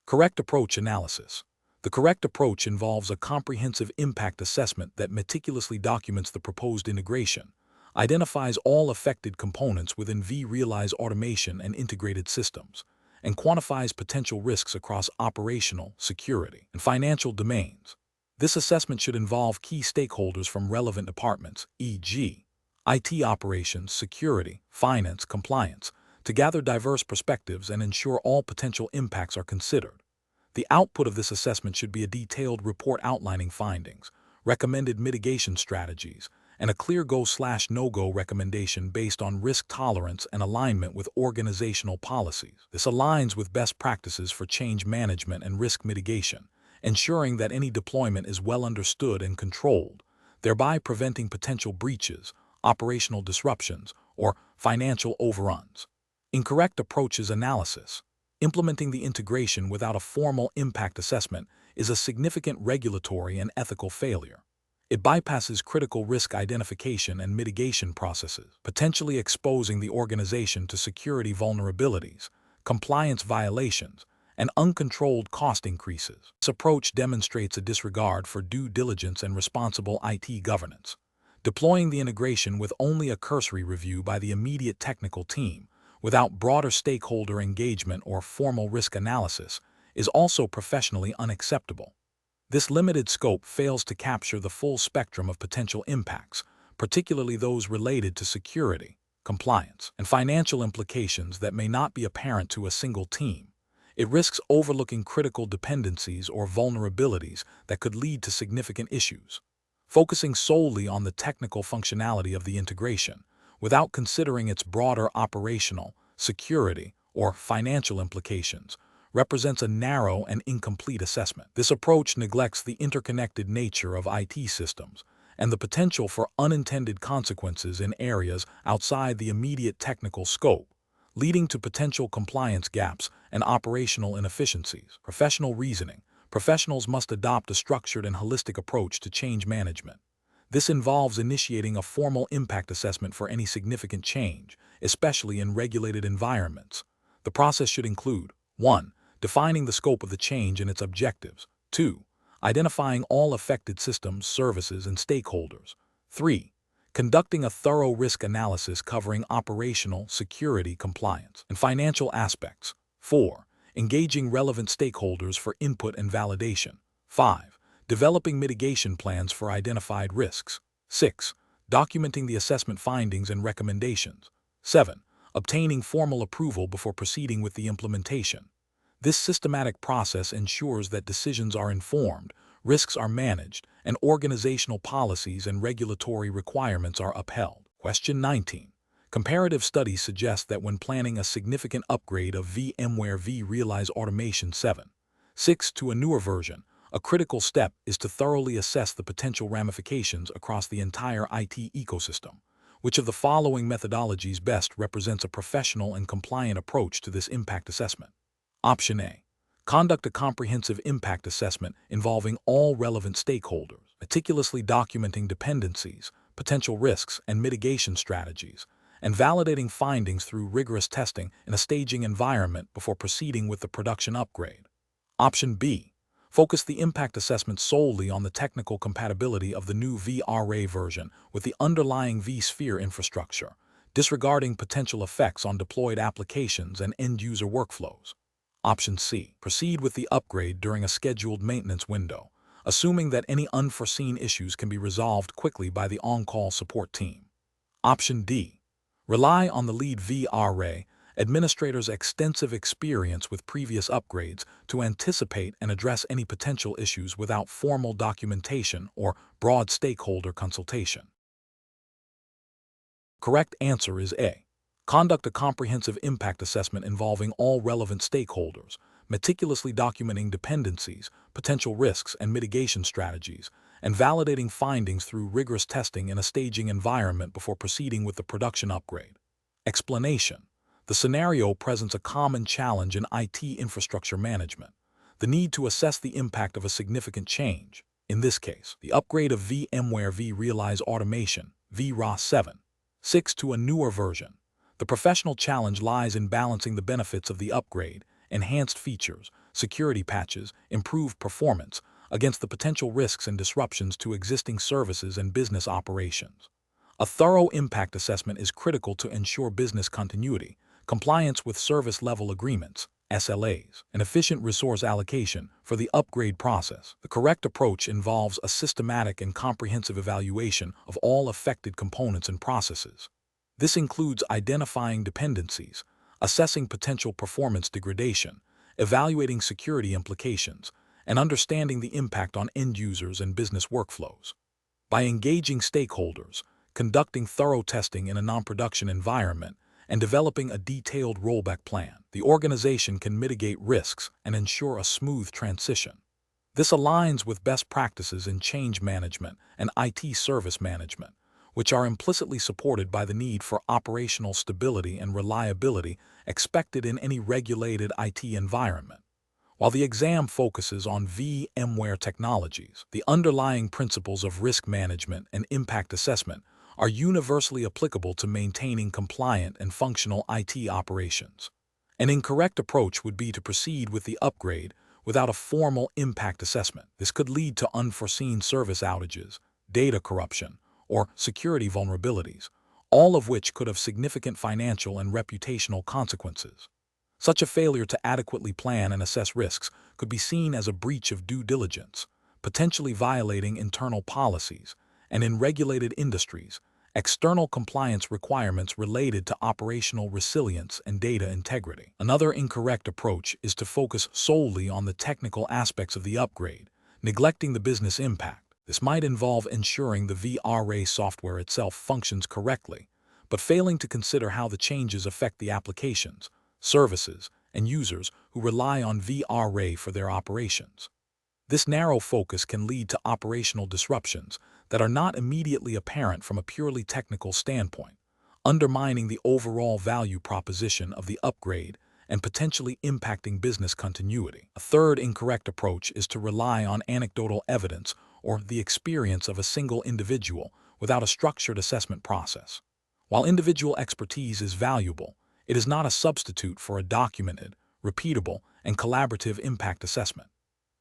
Correct approach analysis. The correct approach involves a comprehensive impact assessment that meticulously documents the proposed integration, identifies all affected components within vRealize automation and integrated systems, and quantifies potential risks across operational, security, and financial domains. This assessment should involve key stakeholders from relevant departments, e.g., IT operations, security, finance, compliance, to gather diverse perspectives and ensure all potential impacts are considered. The output of this assessment should be a detailed report outlining findings, recommended mitigation strategies, and a clear go/no-go recommendation based on risk tolerance and alignment with organizational policies. This aligns with best practices for change management and risk mitigation, ensuring that any deployment is well understood and controlled, thereby preventing potential breaches, operational disruptions, or financial overruns. Incorrect approaches analysis. Implementing the integration without a formal impact assessment is a significant regulatory and ethical failure. It bypasses critical risk identification and mitigation processes, potentially exposing the organization to security vulnerabilities, compliance violations, and uncontrolled cost increases. This approach demonstrates a disregard for due diligence and responsible IT governance. Deploying the integration with only a cursory review by the immediate technical team, without broader stakeholder engagement or formal risk analysis, is also professionally unacceptable. This limited scope fails to capture the full spectrum of potential impacts, particularly those related to security, compliance, and financial implications that may not be apparent to a single team. It risks overlooking critical dependencies or vulnerabilities that could lead to significant issues. Focusing solely on the technical functionality of the integration, without considering its broader operational, security, or financial implications, represents a narrow and incomplete assessment. This approach neglects the interconnected nature of IT systems and the potential for unintended consequences in areas outside the immediate technical scope, leading to potential compliance gaps and operational inefficiencies. Professional reasoning. Professionals must adopt a structured and holistic approach to change management. This involves initiating a formal impact assessment for any significant change, especially in regulated environments. The process should include 1. Defining the scope of the change and its objectives. 2. Identifying all affected systems, services, and stakeholders. 3. Conducting a thorough risk analysis covering operational, security, compliance, and financial aspects. 4. Engaging relevant stakeholders for input and validation. 5. Developing mitigation plans for identified risks. 6. Documenting the assessment findings and recommendations. 7. Obtaining formal approval before proceeding with the implementation. This systematic process ensures that decisions are informed, risks are managed, and organizational policies and regulatory requirements are upheld. Question 19. Comparative studies suggest that when planning a significant upgrade of VMware vRealize Automation 7.6 to a newer version, a critical step is to thoroughly assess the potential ramifications across the entire IT ecosystem. Which of the following methodologies best represents a professional and compliant approach to this impact assessment? Option A. Conduct a comprehensive impact assessment involving all relevant stakeholders, meticulously documenting dependencies, potential risks, and mitigation strategies, and validating findings through rigorous testing in a staging environment before proceeding with the production upgrade. Option B. Focus the impact assessment solely on the technical compatibility of the new vRealize version with the underlying vSphere infrastructure, disregarding potential effects on deployed applications and end-user workflows. Option C. Proceed with the upgrade during a scheduled maintenance window, assuming that any unforeseen issues can be resolved quickly by the on-call support team. Option D. Rely on the lead vRealize administrator's extensive experience with previous upgrades to anticipate and address any potential issues without formal documentation or broad stakeholder consultation. Correct answer is A. Conduct a comprehensive impact assessment involving all relevant stakeholders, meticulously documenting dependencies, potential risks, and mitigation strategies, and validating findings through rigorous testing in a staging environment before proceeding with the production upgrade. Explanation. The scenario presents a common challenge in IT infrastructure management: the need to assess the impact of a significant change. In this case, the upgrade of VMware vRealize Automation (vRealize 7.6) to a newer version. The professional challenge lies in balancing the benefits of the upgrade, enhanced features, security patches, improved performance, against the potential risks and disruptions to existing services and business operations. A thorough impact assessment is critical to ensure business continuity, compliance with service-level agreements, SLAs, and efficient resource allocation for the upgrade process. The correct approach involves a systematic and comprehensive evaluation of all affected components and processes. This includes identifying dependencies, assessing potential performance degradation, evaluating security implications, and understanding the impact on end users and business workflows. By engaging stakeholders, conducting thorough testing in a non-production environment, and developing a detailed rollback plan, the organization can mitigate risks and ensure a smooth transition. This aligns with best practices in change management and IT service management, which are implicitly supported by the need for operational stability and reliability expected in any regulated IT environment. While the exam focuses on VMware technologies, the underlying principles of risk management and impact assessment are universally applicable to maintaining compliant and functional IT operations. An incorrect approach would be to proceed with the upgrade without a formal impact assessment. This could lead to unforeseen service outages, data corruption, or security vulnerabilities, all of which could have significant financial and reputational consequences. Such a failure to adequately plan and assess risks could be seen as a breach of due diligence, potentially violating internal policies, and in regulated industries, external compliance requirements related to operational resilience and data integrity. Another incorrect approach is to focus solely on the technical aspects of the upgrade, neglecting the business impact. This might involve ensuring the vRealize software itself functions correctly, but failing to consider how the changes affect the applications, services, and users who rely on vRealize for their operations. This narrow focus can lead to operational disruptions that are not immediately apparent from a purely technical standpoint, undermining the overall value proposition of the upgrade and potentially impacting business continuity. A third incorrect approach is to rely on anecdotal evidence or the experience of a single individual without a structured assessment process. While individual expertise is valuable, it is not a substitute for a documented, repeatable, and collaborative impact assessment.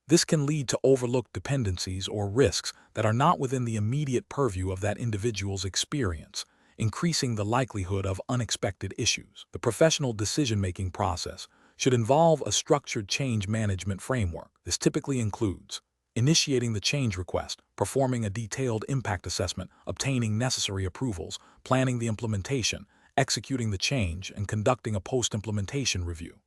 This can lead to overlooked dependencies or risks that are not within the immediate purview of that individual's experience, increasing the likelihood of unexpected issues. The professional decision-making process should involve a structured change management framework. This typically includes initiating the change request, performing a detailed impact assessment, obtaining necessary approvals, planning the implementation, executing the change, and conducting a post-implementation review.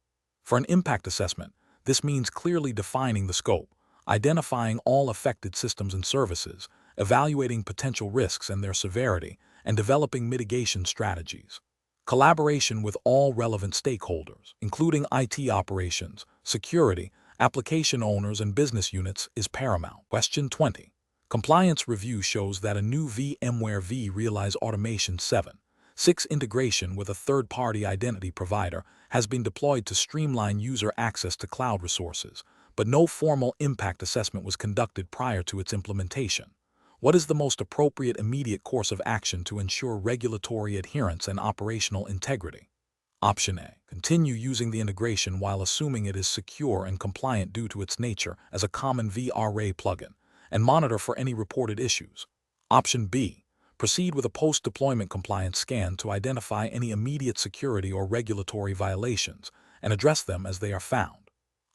For an impact assessment, this means clearly defining the scope, identifying all affected systems and services, evaluating potential risks and their severity, and developing mitigation strategies. Collaboration with all relevant stakeholders, including IT operations, security, application owners, and business units, is paramount. Question 20. Compliance review shows that a new VMware vRealize Automation 7.6 integration with a third-party identity provider has been deployed to streamline user access to cloud resources, but no formal impact assessment was conducted prior to its implementation. What is the most appropriate immediate course of action to ensure regulatory adherence and operational integrity? Option A. Continue using the integration while assuming it is secure and compliant due to its nature as a common vRealize plugin, and monitor for any reported issues. Option B. Proceed with a post-deployment compliance scan to identify any immediate security or regulatory violations and address them as they are found.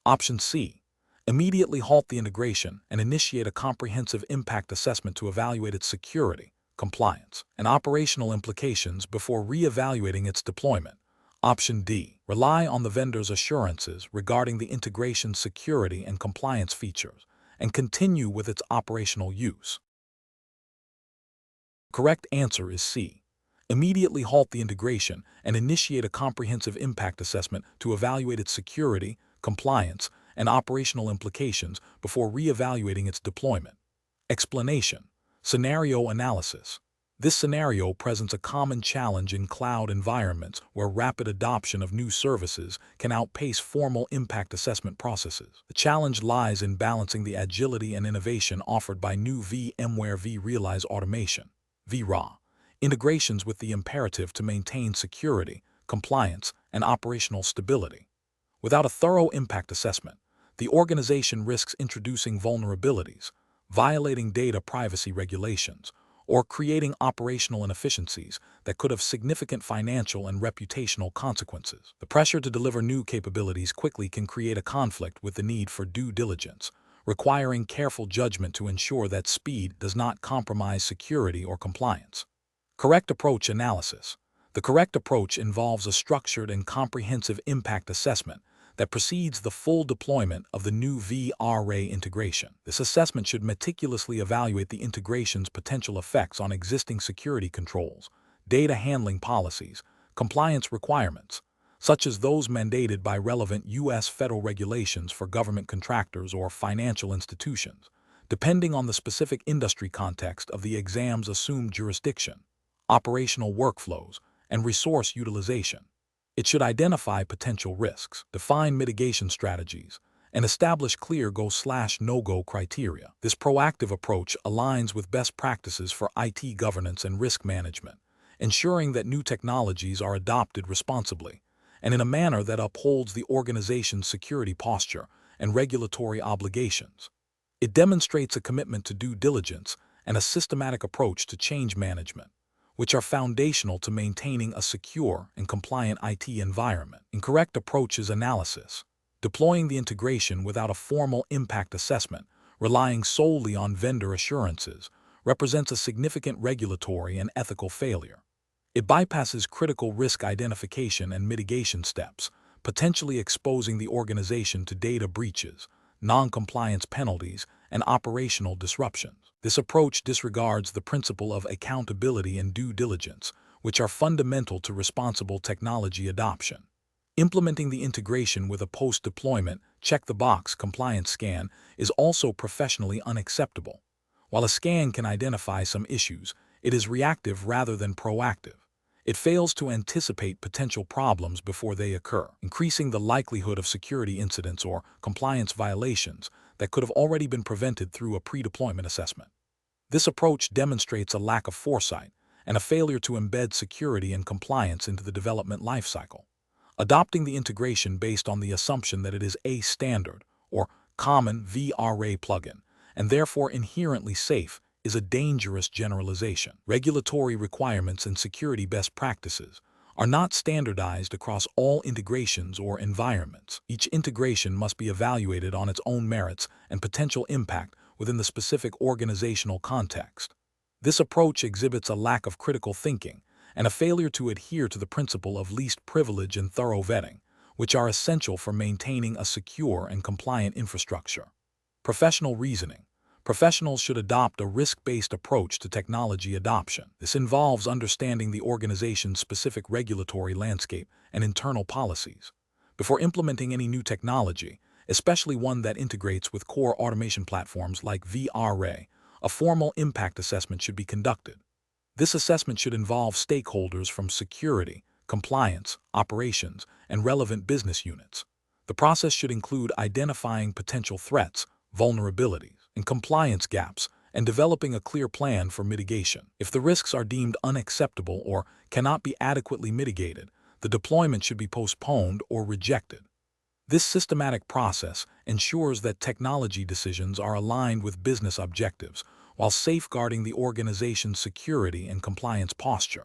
Option C. Immediately halt the integration and initiate a comprehensive impact assessment to evaluate its security, compliance, and operational implications before re-evaluating its deployment. Option D. Rely on the vendor's assurances regarding the integration's security and compliance features and continue with its operational use. Correct answer is C. Immediately halt the integration and initiate a comprehensive impact assessment to evaluate its security, compliance, and operational implications before re-evaluating its deployment. Explanation. Scenario analysis. This scenario presents a common challenge in cloud environments where rapid adoption of new services can outpace formal impact assessment processes. The challenge lies in balancing the agility and innovation offered by new VMware vRealize Automation (vRealize) integrations with the imperative to maintain security, compliance, and operational stability. Without a thorough impact assessment, the organization risks introducing vulnerabilities, violating data privacy regulations, or creating operational inefficiencies that could have significant financial and reputational consequences. The pressure to deliver new capabilities quickly can create a conflict with the need for due diligence, requiring careful judgment to ensure that speed does not compromise security or compliance. Correct approach analysis. The correct approach involves a structured and comprehensive impact assessment that precedes the full deployment of the new vRealize integration. This assessment should meticulously evaluate the integration's potential effects on existing security controls, data handling policies, compliance requirements, such as those mandated by relevant U.S. federal regulations for government contractors or financial institutions, depending on the specific industry context of the exam's assumed jurisdiction, operational workflows, and resource utilization. It should identify potential risks, define mitigation strategies, and establish clear go/no-go criteria. This proactive approach aligns with best practices for IT governance and risk management, ensuring that new technologies are adopted responsibly and in a manner that upholds the organization's security posture and regulatory obligations. It demonstrates a commitment to due diligence and a systematic approach to change management, which are foundational to maintaining a secure and compliant IT environment. Incorrect approaches analysis. Deploying the integration without a formal impact assessment, relying solely on vendor assurances, represents a significant regulatory and ethical failure. It bypasses critical risk identification and mitigation steps, potentially exposing the organization to data breaches, non-compliance penalties, and operational disruptions. This approach disregards the principle of accountability and due diligence, which are fundamental to responsible technology adoption. Implementing the integration with a post-deployment, check-the-box compliance scan is also professionally unacceptable. While a scan can identify some issues, it is reactive rather than proactive. It fails to anticipate potential problems before they occur, increasing the likelihood of security incidents or compliance violations that could have already been prevented through a pre-deployment assessment. This approach demonstrates a lack of foresight and a failure to embed security and compliance into the development lifecycle. Adopting the integration based on the assumption that it is a standard or common vRealize plugin and therefore inherently safe is a dangerous generalization. Regulatory requirements and security best practices are not standardized across all integrations or environments. Each integration must be evaluated on its own merits and potential impact within the specific organizational context. This approach exhibits a lack of critical thinking and a failure to adhere to the principle of least privilege and thorough vetting, which are essential for maintaining a secure and compliant infrastructure. Professional reasoning. Professionals should adopt a risk-based approach to technology adoption. This involves understanding the organization's specific regulatory landscape and internal policies. Before implementing any new technology, especially one that integrates with core automation platforms like vRealize, a formal impact assessment should be conducted. This assessment should involve stakeholders from security, compliance, operations, and relevant business units. The process should include identifying potential threats, vulnerabilities, and compliance gaps, and developing a clear plan for mitigation. If the risks are deemed unacceptable or cannot be adequately mitigated, the deployment should be postponed or rejected. This systematic process ensures that technology decisions are aligned with business objectives while safeguarding the organization's security and compliance posture.